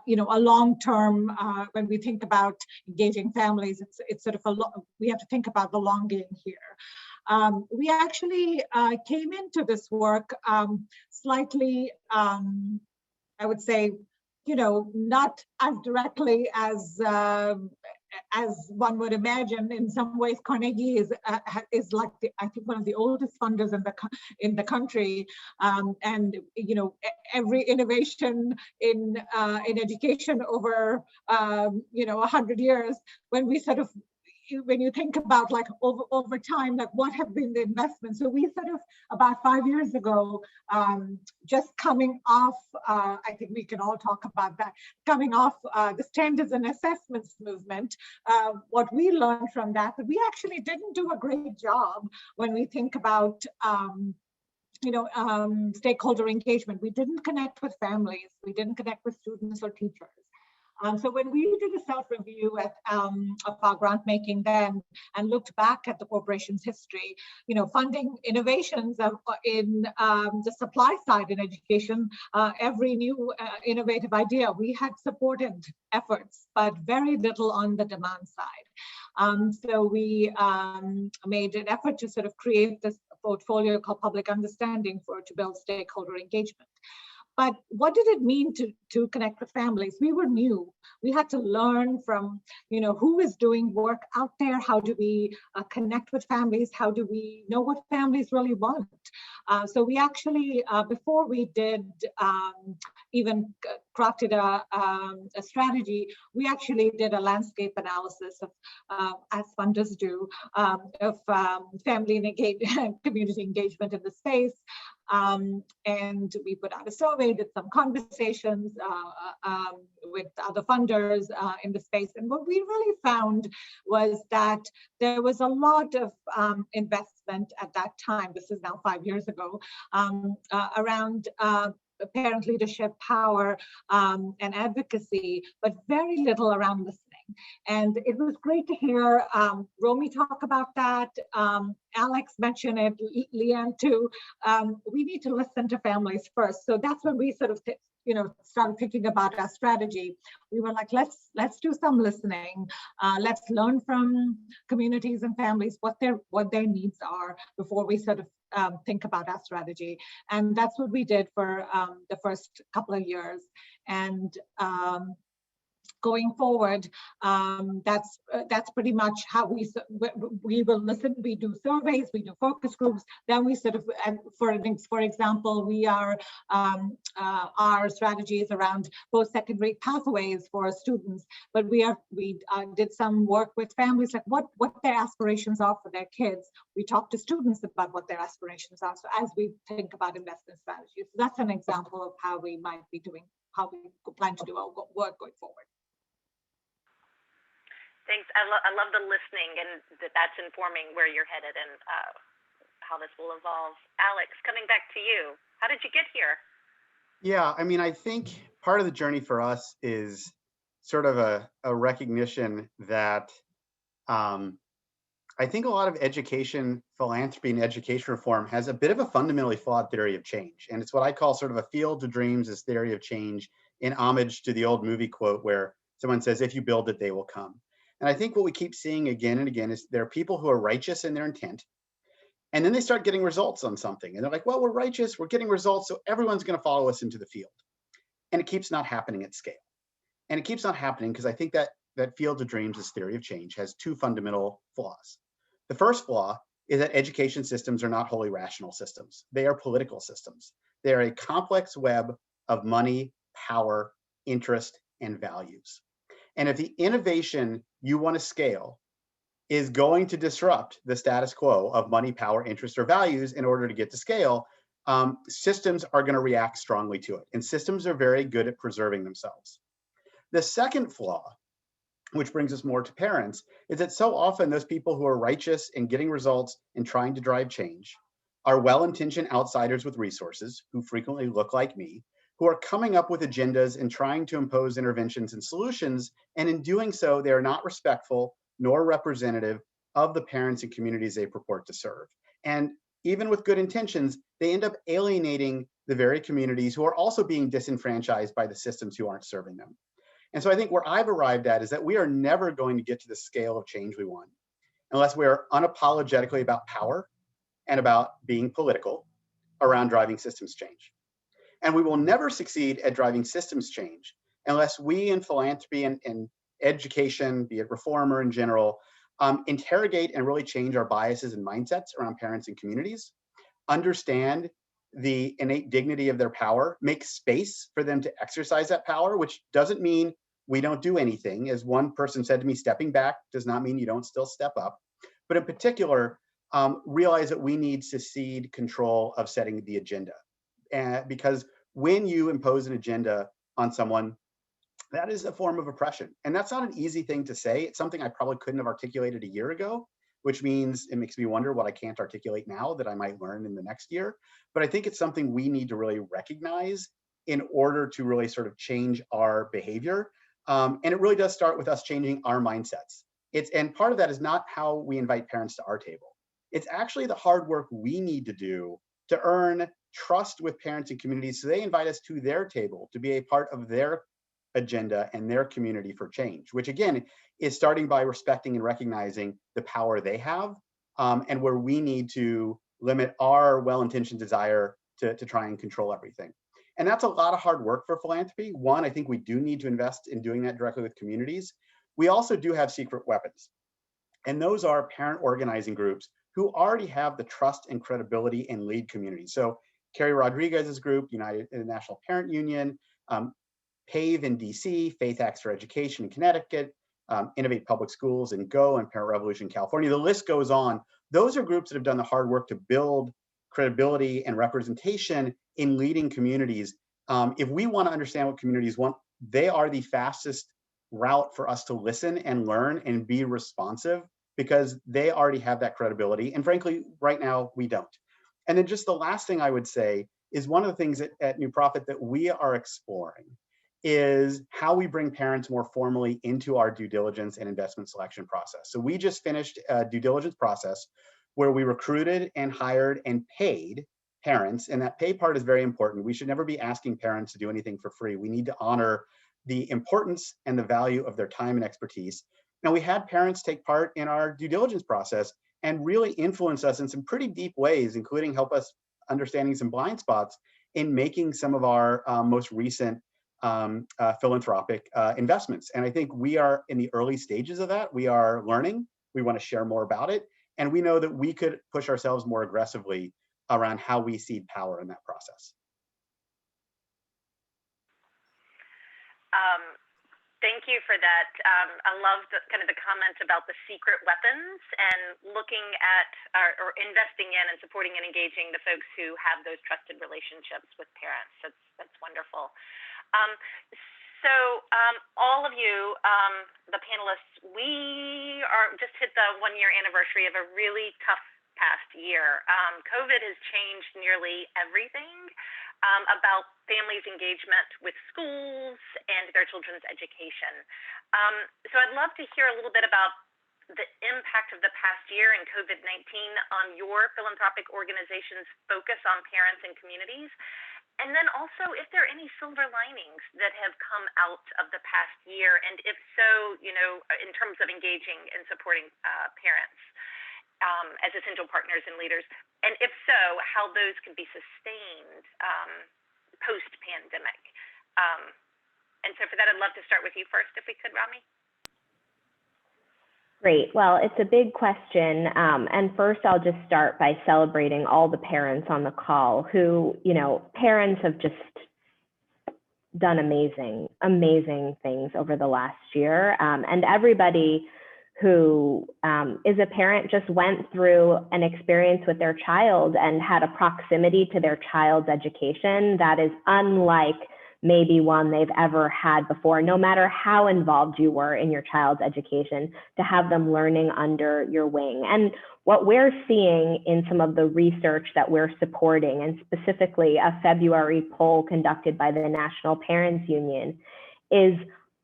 you know, a long-term, when we think about engaging families, it's sort of we have to think about the long game here. We actually came into this work slightly, I would say, you know, not as directly as one would imagine. In some ways, Carnegie is like I think one of the oldest funders in the country, and you know, every innovation in education over you know 100 years, when you think about like over time, like what have been the investments. So we sort of about 5 years ago, just coming off, I think we can all talk about that, coming off the standards and assessments movement, what we learned from that we actually didn't do a great job when we think about stakeholder engagement. We didn't connect with families, we didn't connect with students or teachers. So when we did a self-review of our grant making then and looked back at the corporation's history, you know, funding innovations in the supply side in education, every new innovative idea, we had supported efforts, but very little on the demand side. So we made an effort to sort of create this portfolio called Public Understanding to build stakeholder engagement. But what did it mean to connect with families? We were new. We had to learn from, you know, who is doing work out there? How do we connect with families? How do we know what families really want? So we actually, before we did even crafted a strategy, we actually did a landscape analysis of, as funders do, of family and community engagement in the space. And we put out a survey, did some conversations with other funders in the space. And what we really found was that there was a lot of investment at that time, this is now 5 years ago, around parent leadership, power, and advocacy, but very little around listening. And it was great to hear Romy talk about that. Alex mentioned it, Liane too. We need to listen to families first. So that's when we sort of started thinking about our strategy. We were like, let's do some listening. Let's learn from communities and families what their needs are before we sort of think about our strategy. And that's what we did for the first couple of years. And going forward, that's pretty much how we will listen. We do surveys, we do focus groups. Then we sort of, for example, we are our strategies around post-secondary pathways for students. But we did some work with families, like what their aspirations are for their kids. We talk to students about what their aspirations are. So as we think about investment strategies, so that's an example of how we might be doing, how we plan to do our work going forward. Thanks. I love the listening, and that's informing where you're headed and how this will evolve. Alex, coming back to you, how did you get here? Yeah, I mean, I think part of the journey for us is sort of a recognition that I think a lot of education, philanthropy, and education reform has a bit of a fundamentally flawed theory of change. And it's what I call sort of a field of dreams, this theory of change, in homage to the old movie quote where someone says, if you build it, they will come. And I think what we keep seeing again and again is there are people who are righteous in their intent, And then they start getting results on something. And they're like, well, we're righteous, we're getting results, so everyone's going to follow us into the field. And it keeps not happening at scale. And it keeps not happening because I think that field of dreams, this theory of change, has two fundamental flaws. The first flaw is that education systems are not wholly rational systems. They are political systems. They are a complex web of money, power, interest, and values. And if the innovation you want to scale is going to disrupt the status quo of money, power, interest, or values in order to get to scale, systems are going to react strongly to it. And systems are very good at preserving themselves. The second flaw, which brings us more to parents, is that so often those people who are righteous and getting results and trying to drive change are well-intentioned outsiders with resources who frequently look like me, who are coming up with agendas and trying to impose interventions and solutions. And in doing so, they are not respectful nor representative of the parents and communities they purport to serve. And even with good intentions, they end up alienating the very communities who are also being disenfranchised by the systems who aren't serving them. And so I think where I've arrived at is that we are never going to get to the scale of change we want unless we are unapologetically about power and about being political around driving systems change. And we will never succeed at driving systems change unless we in philanthropy and education, be it reform or in general, interrogate and really change our biases and mindsets around parents and communities, understand the innate dignity of their power, make space for them to exercise that power, which doesn't mean we don't do anything. As one person said to me, stepping back does not mean you don't still step up. But in particular, realize that we need to cede control of setting the agenda. Because when you impose an agenda on someone, that is a form of oppression. And that's not an easy thing to say. It's something I probably couldn't have articulated a year ago, which means it makes me wonder what I can't articulate now that I might learn in the next year. But I think it's something we need to really recognize in order to really sort of change our behavior. And it really does start with us changing our mindsets. And part of that is not how we invite parents to our table. It's actually the hard work we need to do to earn trust with parents and communities so they invite us to their table to be a part of their agenda and their community for change, which again is starting by respecting and recognizing the power they have, and where we need to limit our well-intentioned desire to try and control everything. And that's a lot of hard work for philanthropy. One, I think we do need to invest in doing that directly with communities. We also do have secret weapons, and those are parent organizing groups who already have the trust and credibility and lead communities. So Carrie Rodriguez's group, United National Parent Union, PAVE in DC, Faith Acts for Education in Connecticut, Innovate Public Schools in Go, and Parent Revolution in California. The list goes on. Those are groups that have done the hard work to build credibility and representation in leading communities. If we want to understand what communities want, they are the fastest route for us to listen and learn and be responsive because they already have that credibility. And frankly, right now, we don't. And then just the last thing I would say is one of the things at New Profit that we are exploring is how we bring parents more formally into our due diligence and investment selection process. So we just finished a due diligence process where we recruited and hired and paid parents. And that pay part is very important. We should never be asking parents to do anything for free. We need to honor the importance and the value of their time and expertise. Now, we had parents take part in our due diligence process and really influence us in some pretty deep ways, including help us understanding some blind spots in making some of our most recent philanthropic investments. And I think we are in the early stages of that. We are learning. We want to share more about it. And we know that we could push ourselves more aggressively around how we cede power in that process. Thank you for that. I love the comment about the secret weapons and looking at or investing in and supporting and engaging the folks who have those trusted relationships with parents. That's wonderful. So all of you, the panelists, we are just hit the 1-year anniversary of a really tough past year. COVID has changed nearly everything about families' engagement with schools and their children's education. So I'd love to hear a little bit about the impact of the past year and COVID-19 on your philanthropic organization's focus on parents and communities. And then also, if there are any silver linings that have come out of the past year, and if so, in terms of engaging and supporting parents. as essential partners and leaders? And if so, how those can be sustained post-pandemic? And so for that, I'd love to start with you first, if we could, Romy. Great. Well, it's a big question. And first, I'll just start by celebrating all the parents on the call who, parents have just done amazing things over the last year. And everybody who is a parent just went through an experience with their child and had a proximity to their child's education that is unlike maybe one they've ever had before, no matter how involved you were in your child's education, to have them learning under your wing. And what we're seeing in some of the research that we're supporting, and specifically a February poll conducted by the National Parents Union, is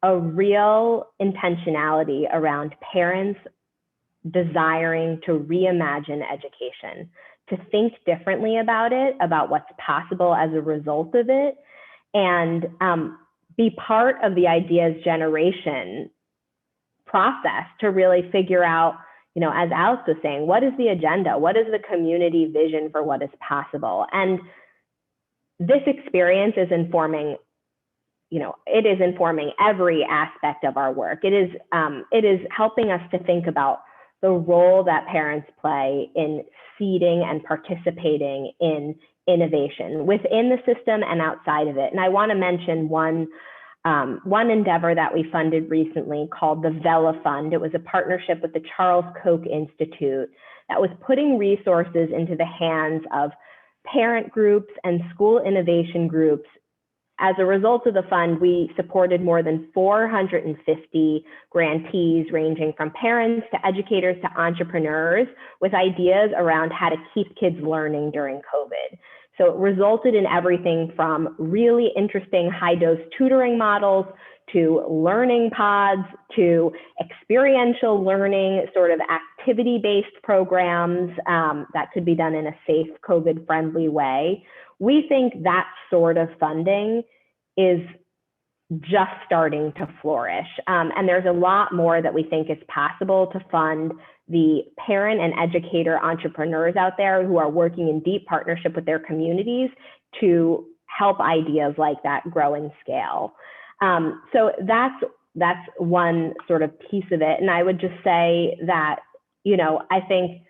a real intentionality around parents desiring to reimagine education, to think differently about it, about what's possible as a result of it, and be part of the ideas generation process to really figure out, as Alex was saying, what is the agenda? What is the community vision for what is possible? And this experience is informing, it is informing every aspect of our work. It is helping us to think about the role that parents play in seeding and participating in innovation within the system and outside of it. And I want to mention one endeavor that we funded recently called the Vela Fund. It was a partnership with the Charles Koch Institute that was putting resources into the hands of parent groups and school innovation groups. As a result of the fund, we supported more than 450 grantees ranging from parents to educators to entrepreneurs with ideas around how to keep kids learning during COVID. So it resulted in everything from really interesting high-dose tutoring models to learning pods to experiential learning, sort of activity-based programs that could be done in a safe, COVID-friendly way. We think that sort of funding is just starting to flourish. And there's a lot more that we think is possible to fund the parent and educator entrepreneurs out there who are working in deep partnership with their communities to help ideas like that grow and scale. So that's one sort of piece of it. And I would just say that, I think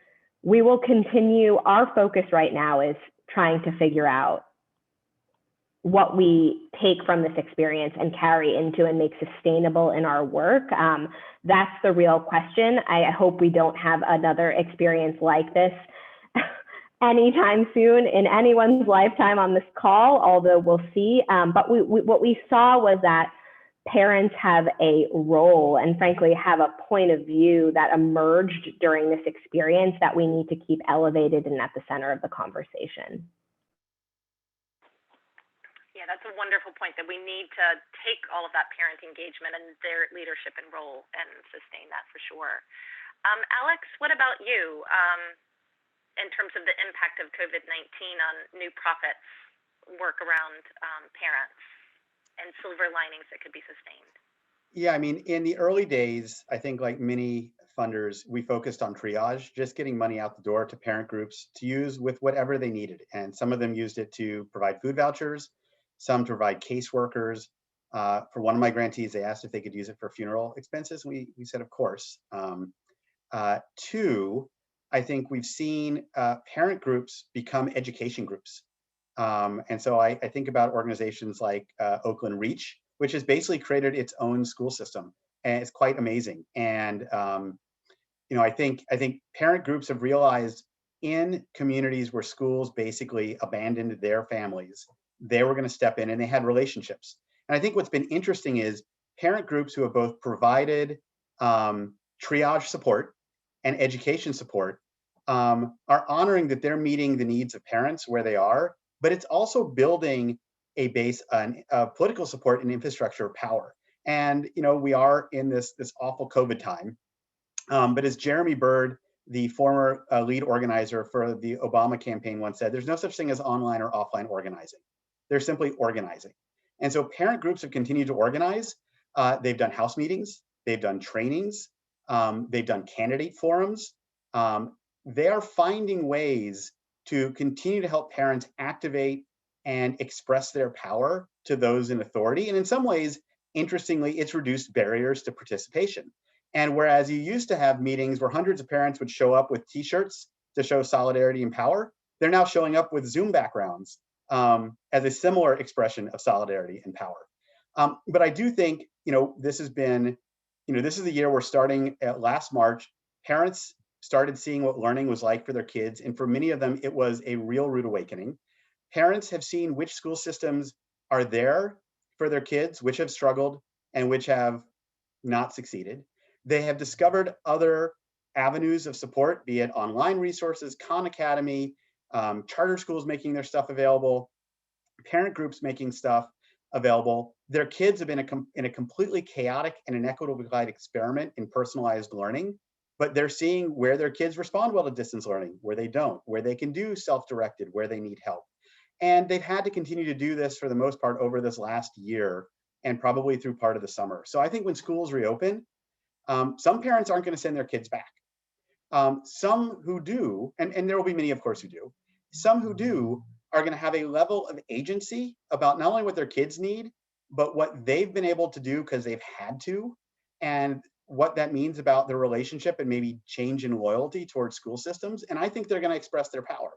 we will continue, our focus right now is trying to figure out what we take from this experience and carry into and make sustainable in our work. That's the real question. I hope we don't have another experience like this anytime soon in anyone's lifetime on this call, although we'll see. But what we saw was that parents have a role and frankly have a point of view that emerged during this experience that we need to keep elevated and at the center of the conversation. Yeah, that's a wonderful point, that we need to take all of that parent engagement and their leadership and role and sustain that for sure. Alex, what about you in terms of the impact of COVID-19 on New Profit's work around parents and silver linings that could be sustained? Yeah, I mean, in the early days, I think like many funders, we focused on triage, just getting money out the door to parent groups to use with whatever they needed. And some of them used it to provide food vouchers, some to provide caseworkers. For one of my grantees, they asked if they could use it for funeral expenses. We said, of course. Two, I think we've seen parent groups become education groups. And so I think about organizations like Oakland Reach, which has basically created its own school system, and it's quite amazing. And I think parent groups have realized in communities where schools basically abandoned their families, they were going to step in, and they had relationships. And I think what's been interesting is parent groups who have both provided triage support and education support are honoring that they're meeting the needs of parents where they are, but it's also building a base of political support and infrastructure power. And we are in this awful COVID time, but as Jeremy Bird, the former lead organizer for the Obama campaign, once said, there's no such thing as online or offline organizing. They're simply organizing. And so parent groups have continued to organize. They've done house meetings, they've done trainings, they've done candidate forums. they are finding ways to continue to help parents activate and express their power to those in authority. And in some ways, interestingly, it's reduced barriers to participation. And whereas you used to have meetings where hundreds of parents would show up with t-shirts to show solidarity and power, they're now showing up with Zoom backgrounds as a similar expression of solidarity and power. But I do think, this has been, this is the year we're starting at last March. Parents started seeing what learning was like for their kids. And for many of them, it was a real rude awakening. Parents have seen which school systems are there for their kids, which have struggled and which have not succeeded. They have discovered other avenues of support, be it online resources, Khan Academy, charter schools making their stuff available, parent groups making stuff available. Their kids have been in a completely chaotic and inequitable experiment in personalized learning, but they're seeing where their kids respond well to distance learning, where they don't, where they can do self-directed, where they need help. And they've had to continue to do this for the most part over this last year and probably through part of the summer. So I think when schools reopen, some parents aren't going to send their kids back. Some who do, and there will be many, of course, who do, some who do are going to have a level of agency about not only what their kids need, but what they've been able to do because they've had to, and what that means about their relationship and maybe change in loyalty towards school systems. And I think they're going to express their power.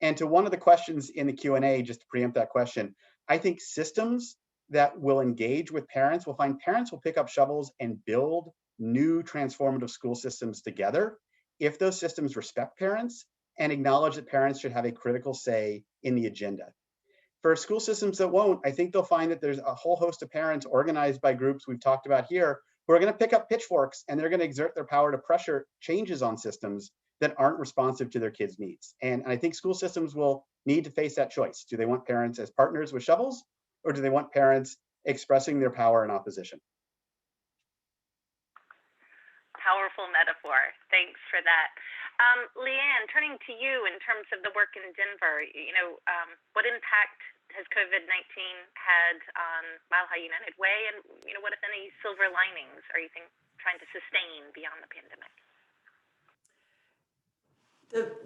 And to one of the questions in the Q&A, just to preempt that question, I think systems that will engage with parents will find parents will pick up shovels and build new transformative school systems together if those systems respect parents and acknowledge that parents should have a critical say in the agenda. For school systems that won't, I think they'll find that there's a whole host of parents organized by groups we've talked about here who are going to pick up pitchforks and they're going to exert their power to pressure changes on systems that aren't responsive to their kids' needs. And I think school systems will need to face that choice. Do they want parents as partners with shovels, or do they want parents expressing their power in opposition? Powerful metaphor. Thanks for that. Liane, turning to you in terms of the work in Denver, what impact has COVID-19 had on Mile High United Way, and what, if any, silver linings are you trying to sustain beyond the pandemic?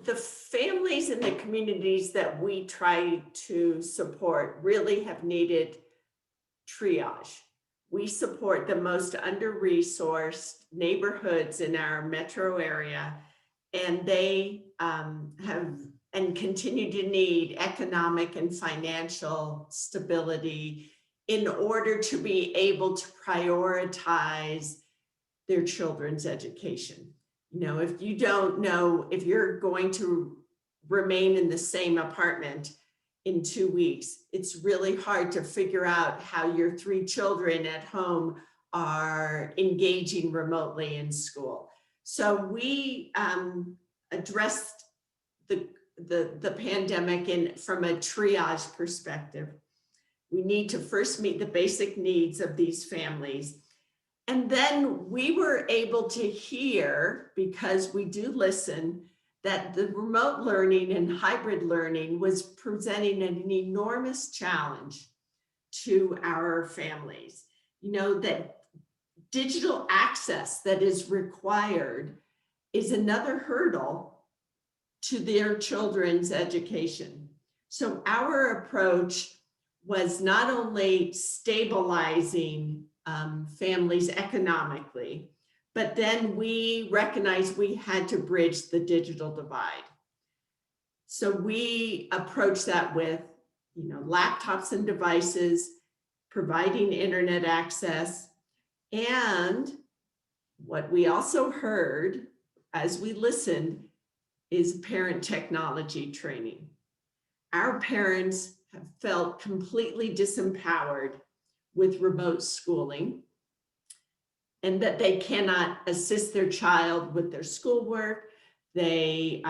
The families and the communities that we try to support really have needed triage. We support the most under-resourced neighborhoods in our metro area, and they have and continue to need economic and financial stability in order to be able to prioritize their children's education. If you don't know if you're going to remain in the same apartment in 2 weeks, it's really hard to figure out how your 3 children at home are engaging remotely in school. So we addressed the pandemic from a triage perspective. We need to first meet the basic needs of these families. And then we were able to hear, because we do listen, that the remote learning and hybrid learning was presenting an enormous challenge to our families. That digital access that is required is another hurdle to their children's education. So our approach was not only stabilizing families economically, but then we recognized we had to bridge the digital divide. So we approached that with, laptops and devices, providing internet access, and what we also heard as we listened is parent technology training. Our parents have felt completely disempowered with remote schooling, and that they cannot assist their child with their schoolwork. They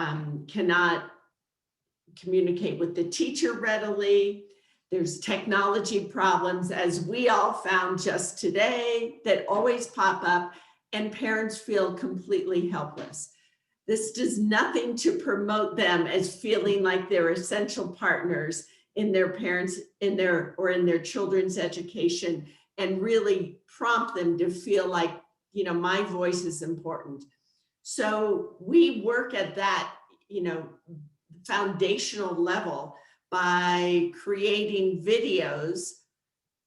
cannot communicate with the teacher readily. There's technology problems, as we all found just today, that always pop up, and parents feel completely helpless. This does nothing to promote them as feeling like they're essential partners in their parents, in their children's education, and really prompt them to feel like, my voice is important. So we work at that, foundational level by creating videos,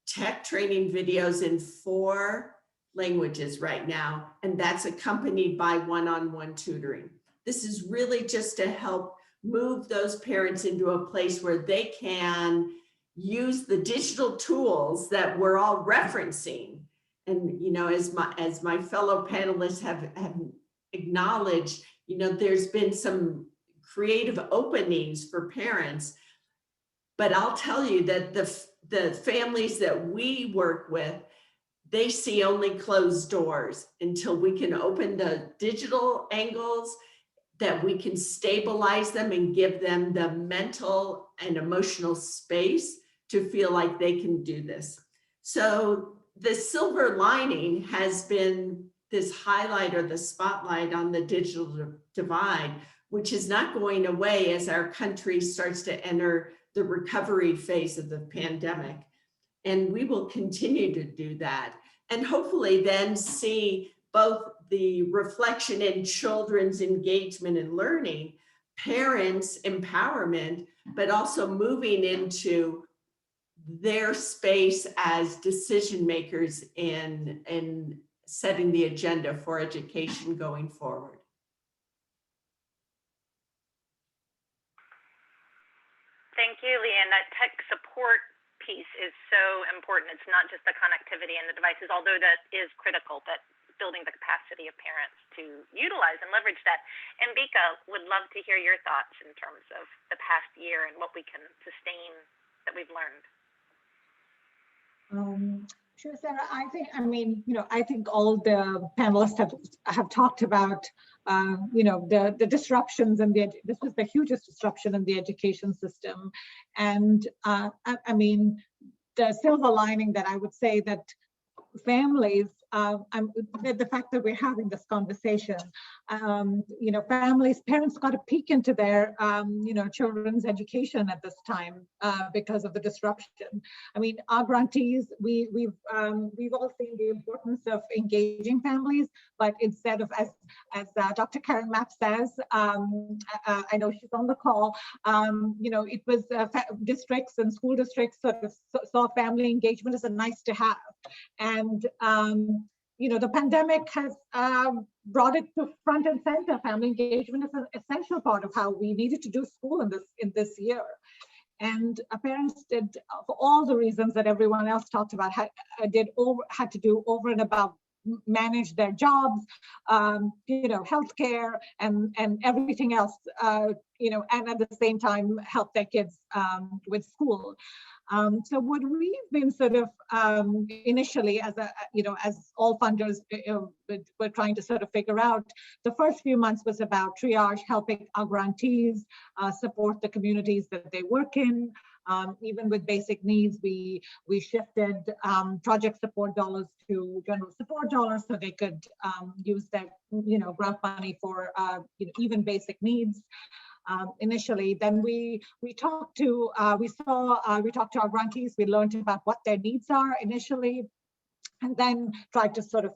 tech training videos in 4 languages right now, and that's accompanied by one-on-one tutoring. This is really just to help move those parents into a place where they can use the digital tools that we're all referencing. And as my fellow panelists have acknowledged, there's been some creative openings for parents, but I'll tell you that the families that we work with, they see only closed doors until we can open the digital angles, that we can stabilize them and give them the mental and emotional space to feel like they can do this. So the silver lining has been this highlight or the spotlight on the digital divide, which is not going away as our country starts to enter the recovery phase of the pandemic. And we will continue to do that. And hopefully then see both the reflection in children's engagement and learning, parents' empowerment, but also moving into their space as decision makers in setting the agenda for education going forward. Thank you, Liane. That tech support piece is so important. It's not just the connectivity and the devices, although that is critical, but building the capacity of parents to utilize and leverage that. Ambika, would love to hear your thoughts in terms of the past year and what we can sustain that we've learned. Sure, Sarah. I think all the panelists have talked about, the disruptions and this was the hugest disruption in the education system. And the silver lining that I would say that families, the fact that we're having this conversation, parents got a peek into their, children's education at this time because of the disruption. I mean, our grantees, we've all seen the importance of engaging families, but instead of, as Dr. Karen Mapp says, I know she's on the call, it was districts and school districts sort of saw family engagement as a nice to have. And the pandemic has brought it to front and center. Family engagement is an essential part of how we needed to do school in this year. And parents did, for all the reasons that everyone else talked about, had to do over and above, manage their jobs, healthcare and everything else, and at the same time help their kids with school. So what we've been sort of initially as all funders were trying to sort of figure out, the first few months was about triage, helping our grantees support the communities that they work in. Even with basic needs, we shifted project support dollars to general support dollars so they could use their grant money for even basic needs. Initially, then we talked to our grantees. We learned about what their needs are initially, and then tried to sort of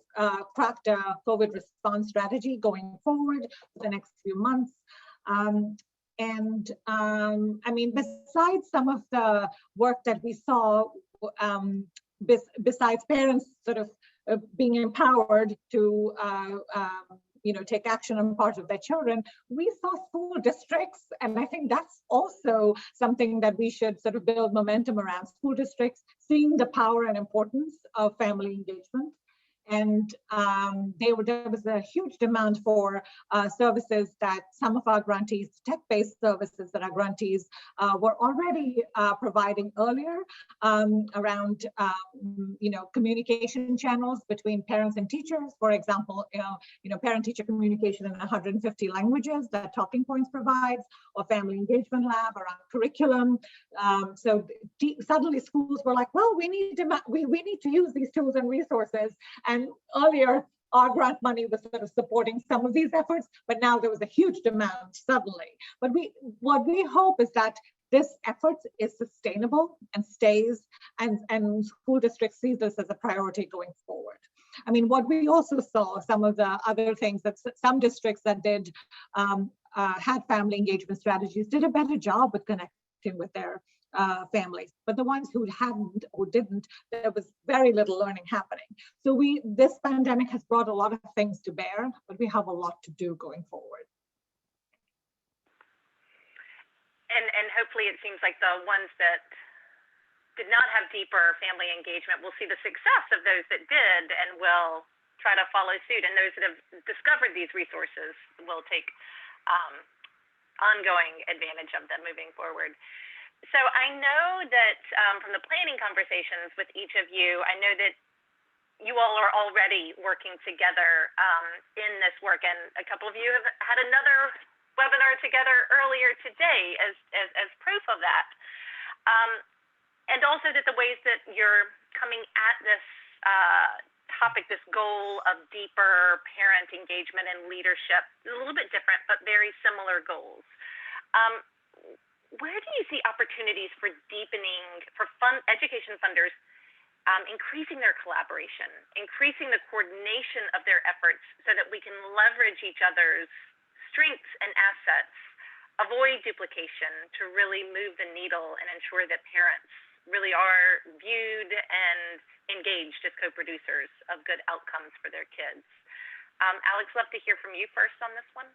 craft a COVID response strategy going forward for the next few months. Besides some of the work that we saw, besides parents sort of being empowered to take action on part of their children, we saw school districts, and I think that's also something that we should sort of build momentum around. School districts seeing the power and importance of family engagement. And there was a huge demand for services that some of our grantees, tech-based services that our grantees were already providing earlier around, communication channels between parents and teachers. For example, parent-teacher communication in 150 languages that Talking Points provides, or family engagement lab around curriculum. So suddenly schools were like, well, we need to use these tools and resources. And earlier, our grant money was sort of supporting some of these efforts, but now there was a huge demand suddenly. But what we hope is that this effort is sustainable and stays, and school districts see this as a priority going forward. I mean, what we also saw, some of the other things that some districts that did had family engagement strategies did a better job with connecting with their families, but the ones who hadn't or didn't, there was very little learning happening. So this pandemic has brought a lot of things to bear, but we have a lot to do going forward. And hopefully it seems like the ones that did not have deeper family engagement will see the success of those that did and will try to follow suit. And those that have discovered these resources will take ongoing advantage of them moving forward. So I know that from the planning conversations with each of you, I know that you all are already working together in this work, and a couple of you have had another webinar together earlier today as proof of that. And also that the ways that you're coming at this topic, this goal of deeper parent engagement and leadership, a little bit different, but very similar goals. Where do you see opportunities for deepening, for education funders, increasing their collaboration, increasing the coordination of their efforts so that we can leverage each other's strengths and assets, avoid duplication to really move the needle and ensure that parents really are viewed and engaged as co-producers of good outcomes for their kids? Alex, love to hear from you first on this one.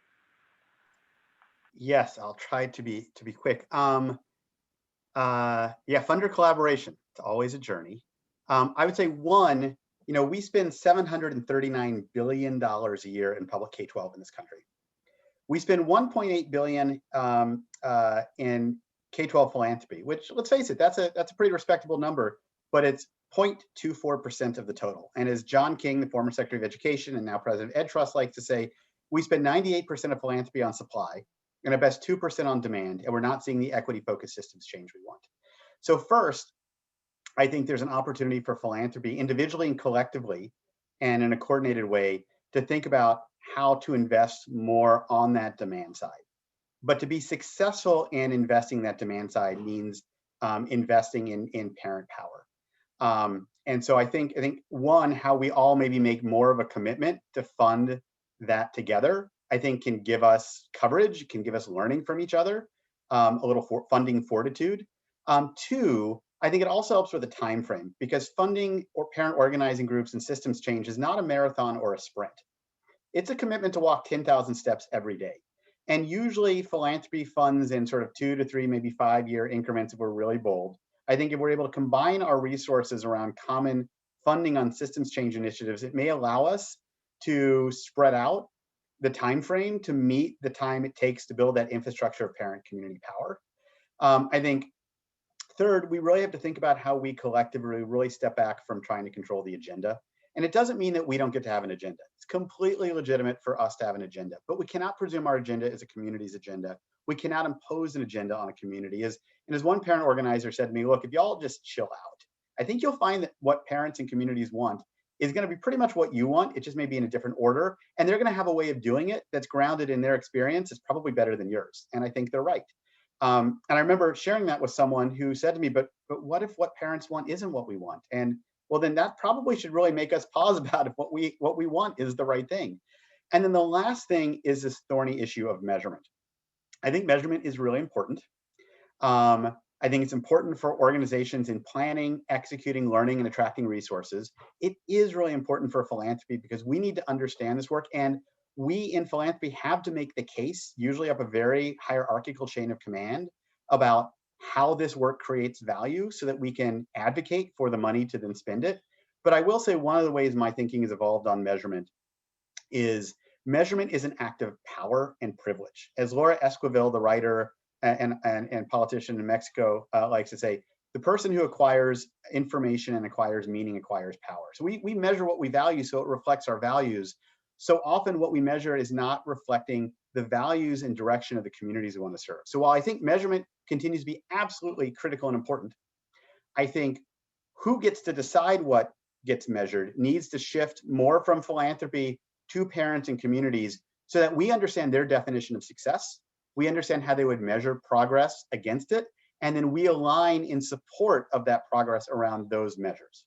Yes, I'll try to be quick. Yeah, funder collaboration, it's always a journey. I would say one, we spend $739 billion a year in public K-12 in this country. We spend $1.8 billion in K-12 philanthropy, which, let's face it, that's a pretty respectable number, but it's 0.24% of the total. And as John King, the former Secretary of Education and now President of Ed Trust, likes to say, we spend 98% of philanthropy on supply and at best 2% on demand, and we're not seeing the equity-focused systems change we want. So first, I think there's an opportunity for philanthropy individually and collectively and in a coordinated way to think about how to invest more on that demand side. But to be successful in investing that demand side means investing in parent power. And so I think one, how we all maybe make more of a commitment to fund that together, I think can give us coverage, can give us learning from each other, a little funding fortitude. Two, I think it also helps with the time frame, because funding or parent organizing groups and systems change is not a marathon or a sprint. It's a commitment to walk 10,000 steps every day. And usually philanthropy funds in sort of 2 to 3, maybe 5-year increments if we're really bold. I think if we're able to combine our resources around common funding on systems change initiatives, it may allow us to spread out the time frame to meet the time it takes to build that infrastructure of parent community power. I think third, we really have to think about how we collectively really step back from trying to control the agenda. And it doesn't mean that we don't get to have an agenda. It's completely legitimate for us to have an agenda, but we cannot presume our agenda is a community's agenda. We cannot impose an agenda on a community. As one parent organizer said to me, look, if y'all just chill out, I think you'll find that what parents and communities want is going to be pretty much what you want. It just may be in a different order. And they're going to have a way of doing it that's grounded in their experience. It's probably better than yours. And I think they're right. And I remember sharing that with someone who said to me, but what if what parents want isn't what we want? And well, then that probably should really make us pause about if what we want is the right thing. And then the last thing is this thorny issue of measurement. I think measurement is really important. I think it's important for organizations in planning, executing, learning, and attracting resources. It is really important for philanthropy because we need to understand this work. And we in philanthropy have to make the case, usually up a very hierarchical chain of command, about how this work creates value so that we can advocate for the money to then spend it. But I will say one of the ways my thinking has evolved on measurement is measurement is an act of power and privilege. As Laura Esquivel, the writer and politician in Mexico, likes to say, the person who acquires information and acquires meaning acquires power. So we measure what we value so it reflects our values. So often what we measure is not reflecting the values and direction of the communities we want to serve. So while I think measurement continues to be absolutely critical and important, I think who gets to decide what gets measured needs to shift more from philanthropy to parents and communities so that we understand their definition of success, we understand how they would measure progress against it, and then we align in support of that progress around those measures.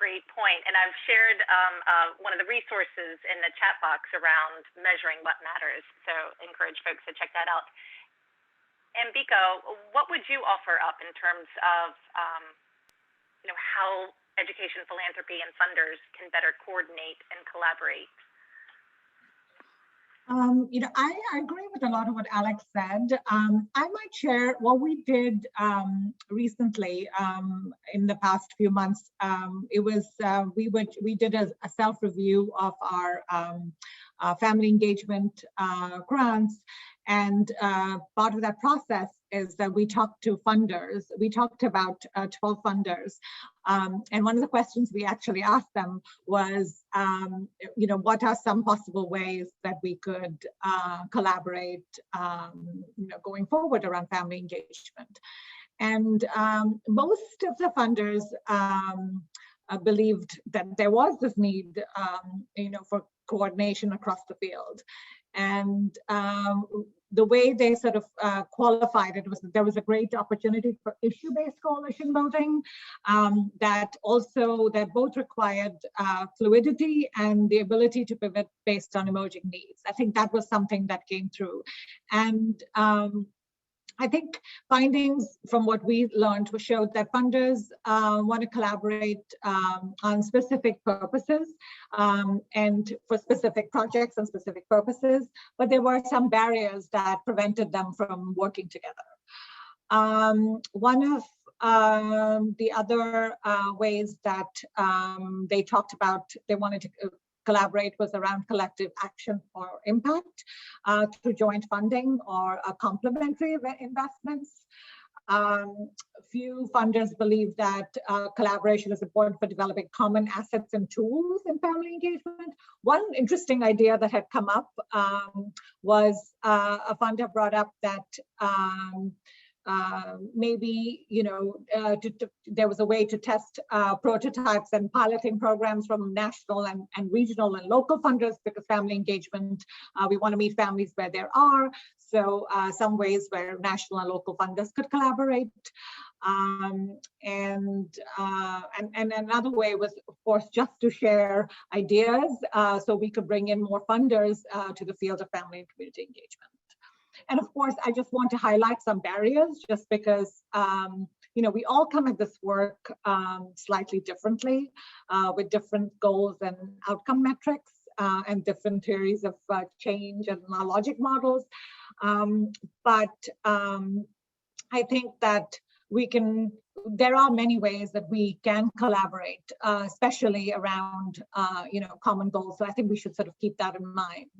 Great point. And I've shared one of the resources in the chat box around measuring what matters. So encourage folks to check that out. Ambika, what would you offer up in terms of how education, philanthropy, and funders can better coordinate and collaborate? I agree with a lot of what Alex said. I might share what we did recently in the past few months. It was we did a self-review of our family engagement grants, and part of that process is that we talked to funders. We talked about 12 funders, and one of the questions we actually asked them was, what are some possible ways that we could collaborate, going forward around family engagement? And most of the funders believed that there was this need, for coordination across the field. And the way they sort of qualified it was that there was a great opportunity for issue-based coalition building that both required fluidity and the ability to pivot based on emerging needs. I think that was something that came through. And I think findings from what we learned showed that funders want to collaborate on specific purposes and for specific projects and specific purposes, but there were some barriers that prevented them from working together. One of the other ways that they talked about they wanted to collaborate was around collective action for impact through joint funding or complementary investments. Few funders believe that collaboration is important for developing common assets and tools in family engagement. One interesting idea that had come up was a funder brought up that maybe there was a way to test prototypes and piloting programs from national and regional and local funders, because family engagement, we want to meet families where there are. So some ways where national and local funders could collaborate. And another way was, of course, just to share ideas so we could bring in more funders to the field of family and community engagement. And of course, I just want to highlight some barriers, just because we all come at this work slightly differently with different goals and outcome metrics and different theories of change and logic models. But I think that there are many ways that we can collaborate, especially around, common goals. So I think we should sort of keep that in mind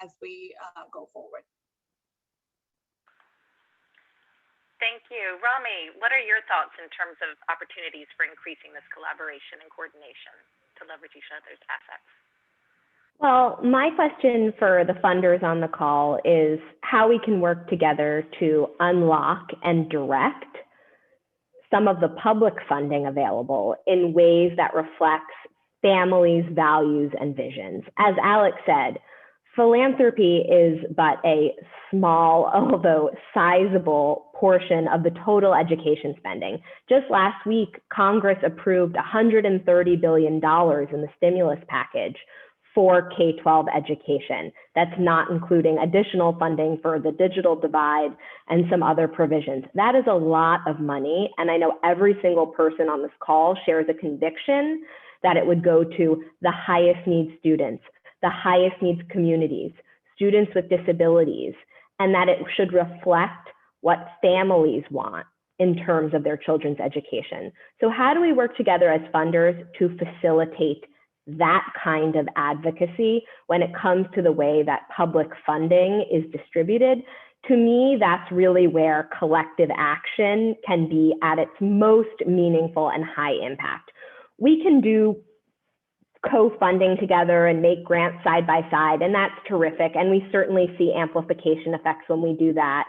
as we go forward. Thank you. Romy, what are your thoughts in terms of opportunities for increasing this collaboration and coordination to leverage each other's assets? Well, my question for the funders on the call is how we can work together to unlock and direct some of the public funding available in ways that reflects families' values and visions. As Alex said, philanthropy is but a small, although sizable, portion of the total education spending. Just last week, Congress approved $130 billion in the stimulus package for K-12 education. That's not including additional funding for the digital divide and some other provisions. That is a lot of money, and I know every single person on this call shares a conviction that it would go to the highest need students, the highest needs communities, students with disabilities, and that it should reflect what families want in terms of their children's education. So how do we work together as funders to facilitate that kind of advocacy when it comes to the way that public funding is distributed? To me, that's really where collective action can be at its most meaningful and high impact. We can do co-funding together and make grants side by side, and that's terrific. And we certainly see amplification effects when we do that.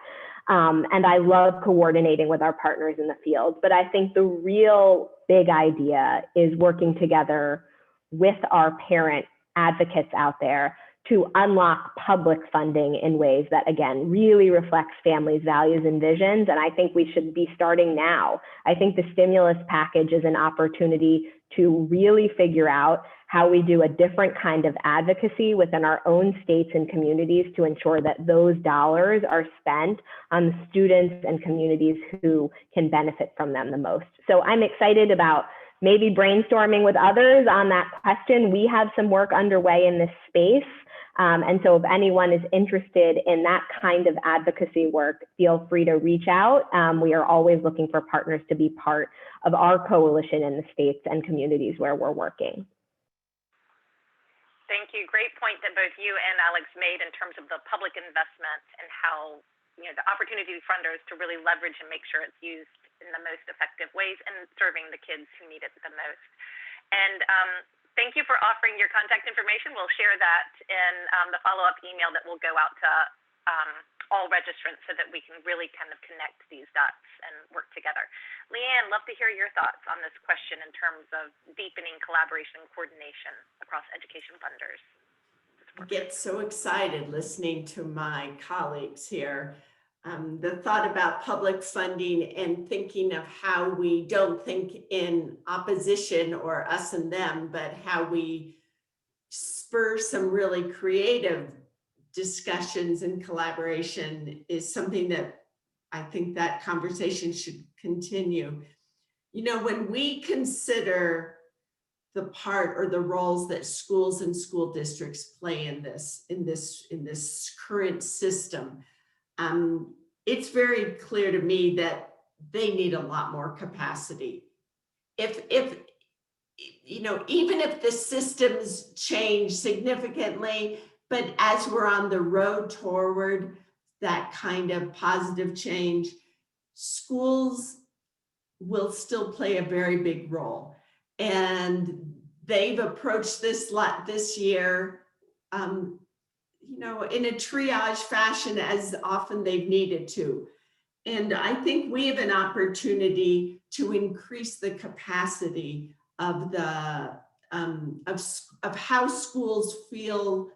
And I love coordinating with our partners in the field, but I think the real big idea is working together with our parent advocates out there to unlock public funding in ways that, again, really reflects families' values and visions. And I think we should be starting now. I think the stimulus package is an opportunity to really figure out how we do a different kind of advocacy within our own states and communities to ensure that those dollars are spent on the students and communities who can benefit from them the most. So I'm excited about maybe brainstorming with others on that question. We have some work underway in this space. And so if anyone is interested in that kind of advocacy work, feel free to reach out. We are always looking for partners to be part of our coalition in the states and communities where we're working. Thank you. Great point that both you and Alex made in terms of the public investment and how, the opportunity funders to really leverage and make sure it's used in the most effective ways and serving the kids who need it the most. And thank you for offering your contact information. We'll share that in the follow-up email that will go out to all registrants so that we can really kind of connect these dots and work together. Liane, love to hear your thoughts on this question in terms of deepening collaboration and coordination across education funders. I get so excited listening to my colleagues here. The thought about public funding and thinking of how we don't think in opposition or us and them, but how we spur some really creative discussions and collaboration is something that I think that conversation should continue. When we consider the part or the roles that schools and school districts play in this current system, it's very clear to me that they need a lot more capacity. Even if the systems change significantly, but as we're on the road toward that kind of positive change, schools will still play a very big role. And they've approached this year, in a triage fashion as often they've needed to. And I think we have an opportunity to increase the capacity of of how schools feel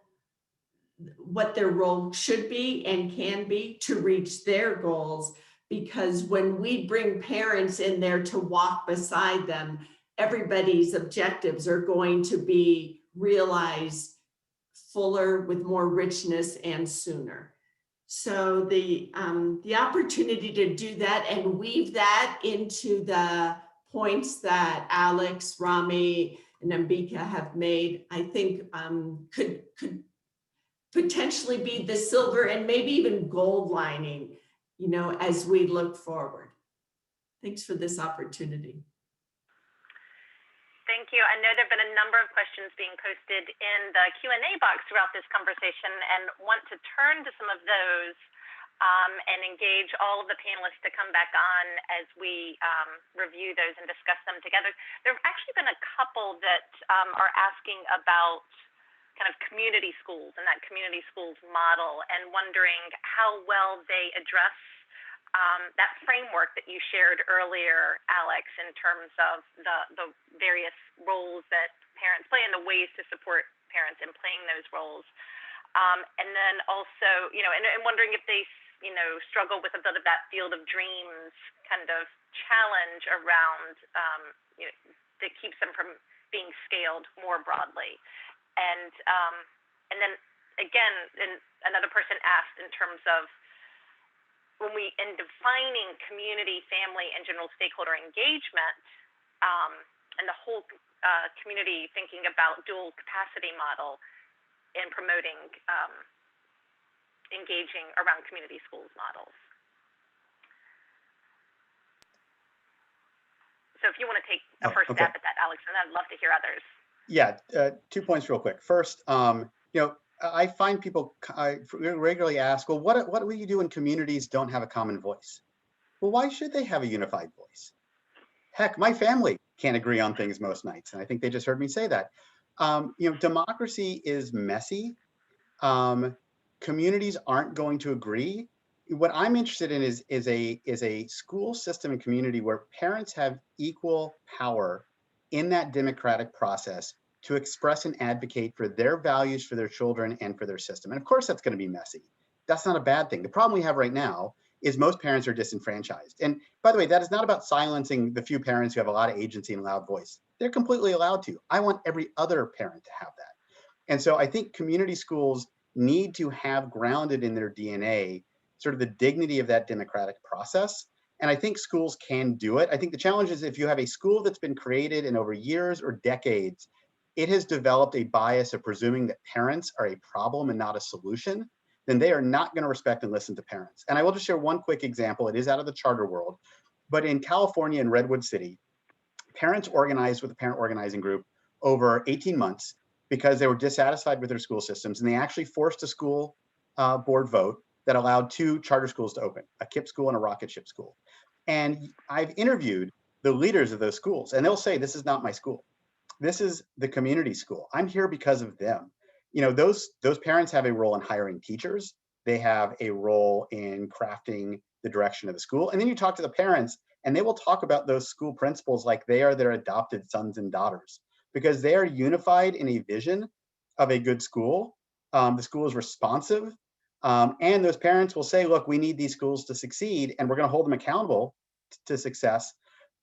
what their role should be and can be to reach their goals. Because when we bring parents in there to walk beside them, everybody's objectives are going to be realized fuller, with more richness and sooner. So the opportunity to do that and weave that into the points that Alex, Romy, and Ambika have made, I think could potentially be the silver and maybe even gold lining, as we look forward. Thanks for this opportunity. Thank you. I know there have been a number of questions being posted in the Q&A box throughout this conversation, and want to turn to some of those and engage all of the panelists to come back on as we review those and discuss them together. There have actually been a couple that are asking about kind of community schools and that community schools model, and wondering how well they address that framework that you shared earlier, Alex, in terms of the various roles that parents play and the ways to support parents in playing those roles. And then also, and wondering if they, struggle with a bit of that field of dreams kind of challenge around, that keeps them from being scaled more broadly. And then again, another person asked in terms of, when in defining community, family, and general stakeholder engagement, and the whole community thinking about dual capacity model in promoting engaging around community schools models. So if you want to take a first stab at that, Alex, and I'd love to hear others. Yeah, 2 points real quick. First, I find people regularly ask, well, what do you do when communities don't have a common voice? Well, why should they have a unified voice? Heck, my family can't agree on things most nights, and I think they just heard me say that. Democracy is messy. Communities aren't going to agree. What I'm interested in is a school system and community where parents have equal power in that democratic process to express and advocate for their values for their children and for their system. And of course, that's going to be messy. That's not a bad thing. The problem we have right now is most parents are disenfranchised. And by the way, that is not about silencing the few parents who have a lot of agency and loud voice. They're completely allowed to. I want every other parent to have that. And so I think community schools need to have grounded in their DNA sort of the dignity of that democratic process. And I think schools can do it. I think the challenge is if you have a school that's been created and over years or decades, it has developed a bias of presuming that parents are a problem and not a solution, then they are not going to respect and listen to parents. And I will just share one quick example. It is out of the charter world, but in California in Redwood City, parents organized with a parent organizing group over 18 months because they were dissatisfied with their school systems, and they actually forced a school board vote that allowed 2 charter schools to open, a KIPP school and a rocket ship school. And I've interviewed the leaders of those schools, and they'll say, this is not my school. This is the community school. I'm here because of them. You know, those parents have a role in hiring teachers. They have a role in crafting the direction of the school. And then you talk to the parents and they will talk about those school principals like they are their adopted sons and daughters, because they are unified in a vision of a good school. The school is responsive. And those parents will say, look, we need these schools to succeed and we're going to hold them accountable to success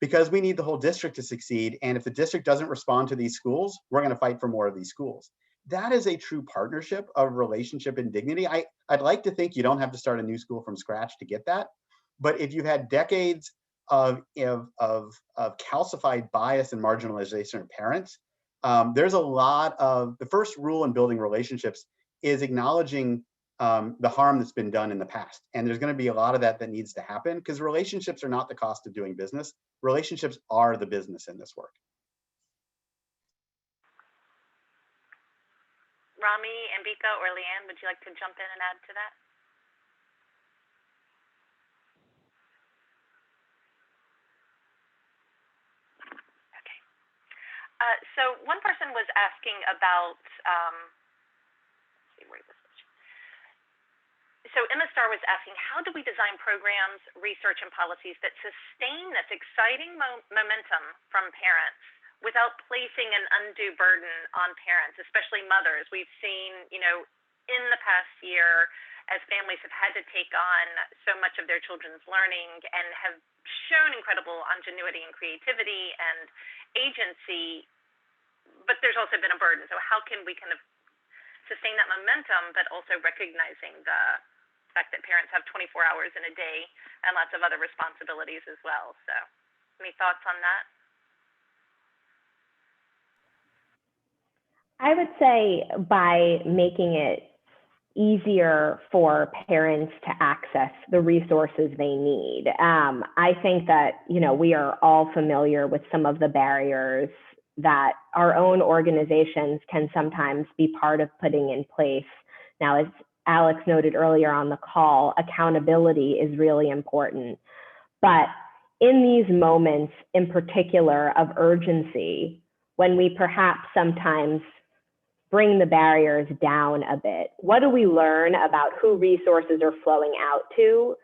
because we need the whole district to succeed. And if the district doesn't respond to these schools, we're going to fight for more of these schools. That is a true partnership of relationship and dignity. I'd like to think you don't have to start a new school from scratch to get that. But if you've had decades of calcified bias and marginalization of parents, there's a lot of, the first rule in building relationships is acknowledging the harm that's been done in the past. And there's going to be a lot of that needs to happen because relationships are not the cost of doing business. Relationships are the business in this work. Romy, Ambika, or Liane, would you like to jump in and add to that? Okay. So one person was asking about, let's see, where this is. So Emma Starr was asking, how do we design programs, research, and policies that sustain this exciting momentum from parents without placing an undue burden on parents, especially mothers? We've seen, you know, in the past year, as families have had to take on so much of their children's learning and have shown incredible ingenuity and creativity and agency, but there's also been a burden. So how can we kind of sustain that momentum, but also recognizing the fact that parents have 24 hours in a day and lots of other responsibilities as well? So any thoughts on that? I would say by making it easier for parents to access the resources they need. I think that, you know, we are all familiar with some of the barriers that our own organizations can sometimes be part of putting in place. Now, as Alex noted earlier on the call, accountability is really important. But in these moments in particular of urgency, when we perhaps sometimes bring the barriers down a bit, what do we learn about who resources are flowing out to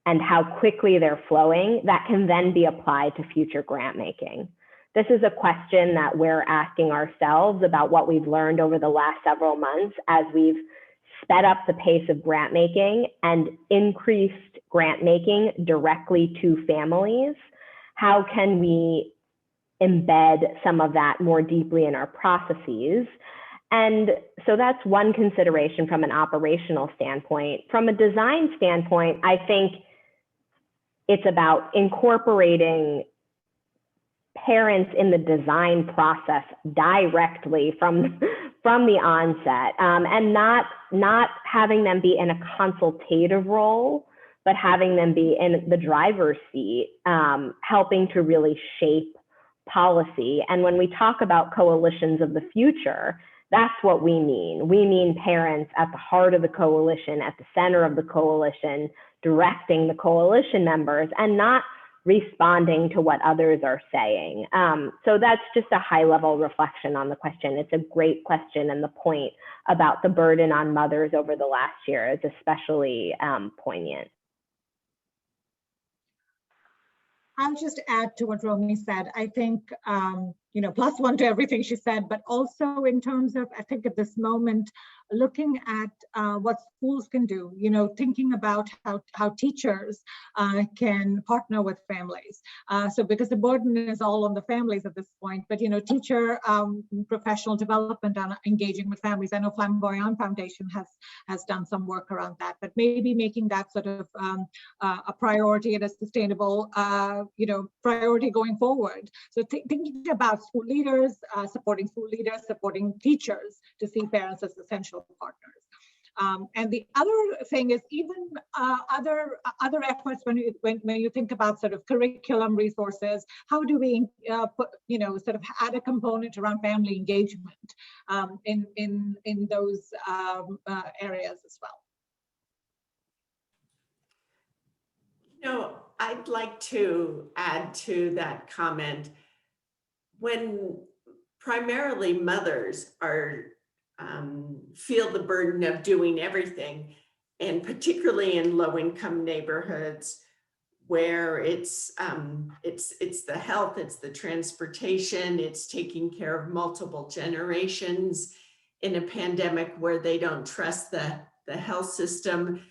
and how quickly they're flowing that can then be applied to future grant making? This is a question that we're asking ourselves about what we've learned over the last several months as we've sped up the pace of grant making and increased grant making directly to families. How can we embed some of that more deeply in our processes? And so that's one consideration from an operational standpoint. From a design standpoint, I think it's about incorporating parents in the design process directly from the onset, and not having them be in a consultative role, but having them be in the driver's seat, helping to really shape policy. And when we talk about coalitions of the future, that's what we mean. We mean parents at the heart of the coalition, at the center of the coalition, directing the coalition members and not responding to what others are saying. So that's just a high level reflection on the question. It's a great question, and the point about the burden on mothers over the last year is especially poignant. I'll just add to what Romy said. I think, plus one to everything she said, but also in terms of, I think at this moment, looking at what schools can do, thinking about how teachers can partner with families. So because the burden is all on the families at this point, but, teacher professional development and engaging with families. I know Flamboyant Foundation has done some work around that, but maybe making that sort of a priority and a sustainable priority going forward. So thinking about school leaders, supporting teachers to see parents as essential partners. And the other thing is even other efforts when you think about sort of curriculum resources, how do we sort of add a component around family engagement in those areas as well. I'd like to add to that comment. When primarily mothers are feel the burden of doing everything, and particularly in low-income neighborhoods where it's the health, it's the transportation, it's taking care of multiple generations in a pandemic where they don't trust the health system.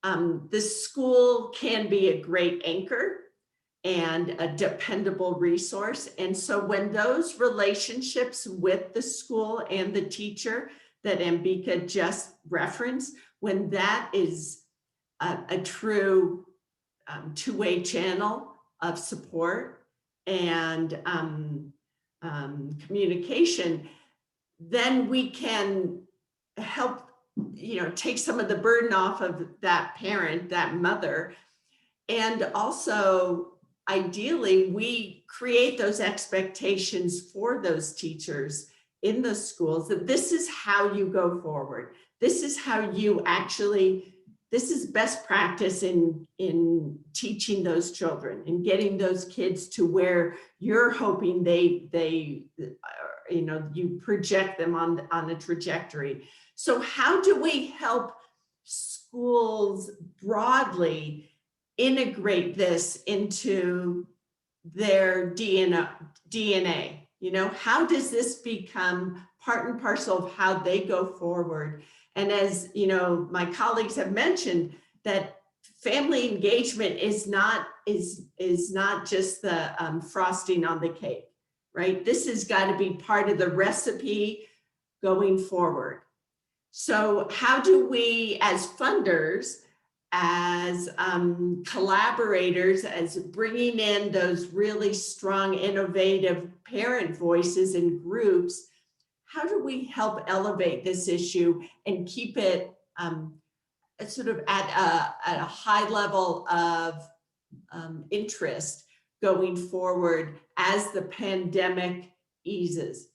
The school can be a great anchor and a dependable resource. And so when those relationships with the school and the teacher that Ambika just referenced, when that is a true two-way channel of support and communication, then we can help take some of the burden off of that parent, that mother. And also, ideally, we create those expectations for those teachers in the schools that this is how you go forward. This is how you this is best practice in teaching those children and getting those kids to where you're hoping you project them on a trajectory. So how do we help schools broadly integrate this into their DNA? How does this become part and parcel of how they go forward? And as my colleagues have mentioned, that family engagement is not just the frosting on the cake, right? This has got to be part of the recipe going forward. So how do we, as funders, as collaborators, as bringing in those really strong, innovative parent voices and groups, how do we help elevate this issue and keep it sort of at a high level of interest going forward as the pandemic eases?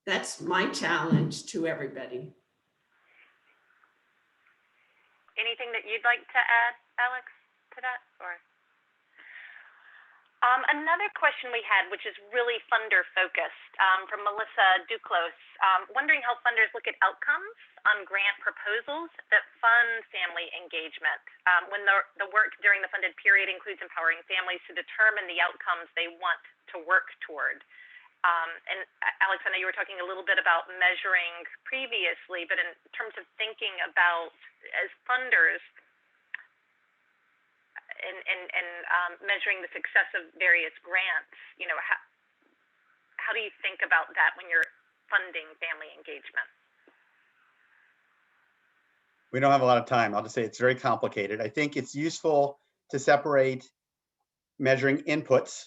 That's my challenge to everybody. Anything that you'd like to add, Alex, to that? Or another question we had, which is really funder focused, from Melissa Duclos, wondering how funders look at outcomes on grant proposals that fund family engagement when the work during the funded period includes empowering families to determine the outcomes they want to work toward. And Alex, I know you were talking a little bit about measuring previously, but in terms of thinking about as funders and measuring the success of various grants, how do you think about that when you're funding family engagement? We don't have a lot of time. I'll just say it's very complicated. I think it's useful to separate measuring inputs,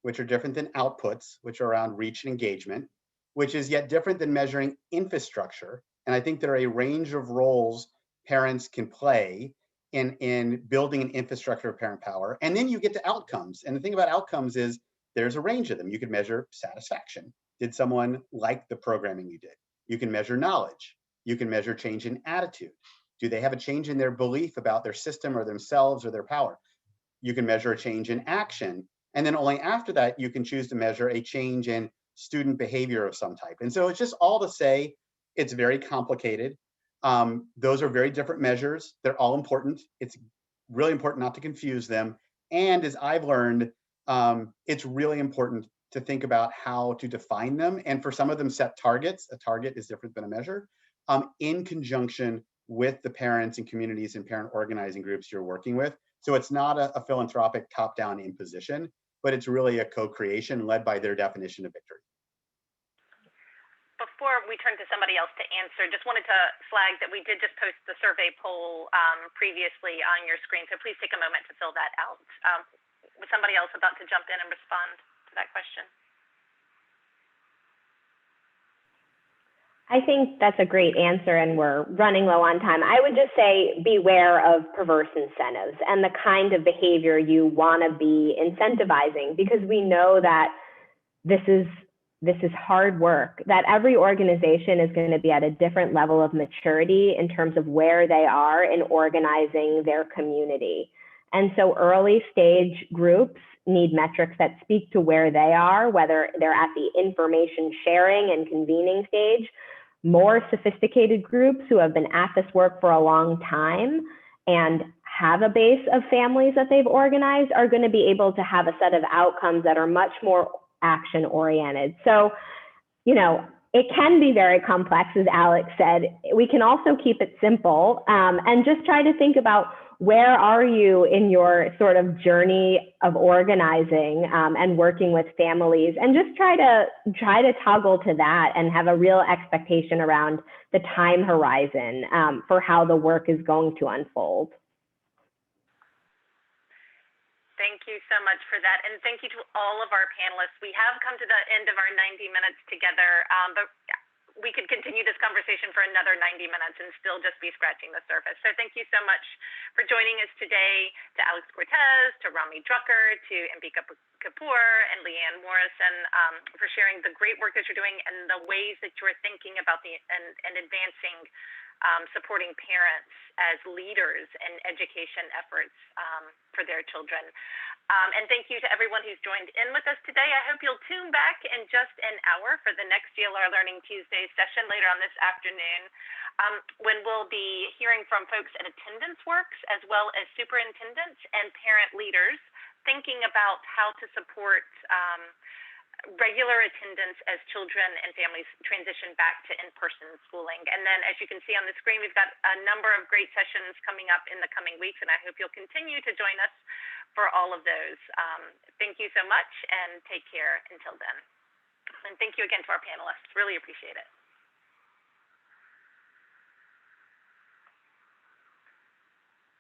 which are different than outputs, which are around reach and engagement, which is yet different than measuring infrastructure. And I think there are a range of roles parents can play in building an infrastructure of parent power. And then you get to outcomes. And the thing about outcomes is there's a range of them. You can measure satisfaction. Did someone like the programming you did? You can measure knowledge. You can measure change in attitude. Do they have a change in their belief about their system or themselves or their power? You can measure a change in action. And then only after that, you can choose to measure a change in student behavior of some type. And so it's just all to say, it's very complicated. Those are very different measures. They're all important. It's really important not to confuse them. And as I've learned, it's really important to think about how to define them. And for some of them, set targets. A target is different than a measure, in conjunction with the parents and communities and parent organizing groups you're working with. So it's not a philanthropic top-down imposition, but it's really a co-creation led by their definition of victory. Before we turn to somebody else to answer, just wanted to flag that we did just post the survey poll previously on your screen, so please take a moment to fill that out. Was somebody else about to jump in and respond to that question? I think that's a great answer, and we're running low on time. I would just say beware of perverse incentives and the kind of behavior you want to be incentivizing, because we know that this is hard work, that every organization is going to be at a different level of maturity in terms of where they are in organizing their community. And so early stage groups need metrics that speak to where they are, whether they're at the information sharing and convening stage. More sophisticated groups who have been at this work for a long time and have a base of families that they've organized are going to be able to have a set of outcomes that are much more action oriented. So, you know, it can be very complex, as Alex said. We can also keep it simple and just try to think about, where are you in your sort of journey of organizing and working with families, and just try to toggle to that and have a real expectation around the time horizon for how the work is going to unfold. Thank you so much for that. And thank you to all of our panelists. We have come to the end of our 90 minutes together, but we could continue this conversation for another 90 minutes and still just be scratching the surface. So thank you so much for joining us today, to Alex Cortez, to Romy Drucker, to Ambika Kapur, and Liane Morrison, for sharing the great work that you're doing and the ways that you're thinking about and advancing supporting parents as leaders in education efforts for their children. And thank you to everyone who's joined in with us today. I hope you'll tune back in just an hour for the next GLR Learning Tuesday session later on this afternoon, when we'll be hearing from folks at Attendance Works, as well as superintendents and parent leaders thinking about how to support regular attendance as children and families transition back to in-person schooling. And then, as you can see on the screen, we've got a number of great sessions coming up in the coming weeks, and I hope you'll continue to join us for all of those. Thank you so much, and take care until then. And thank you again to our panelists. Really appreciate it.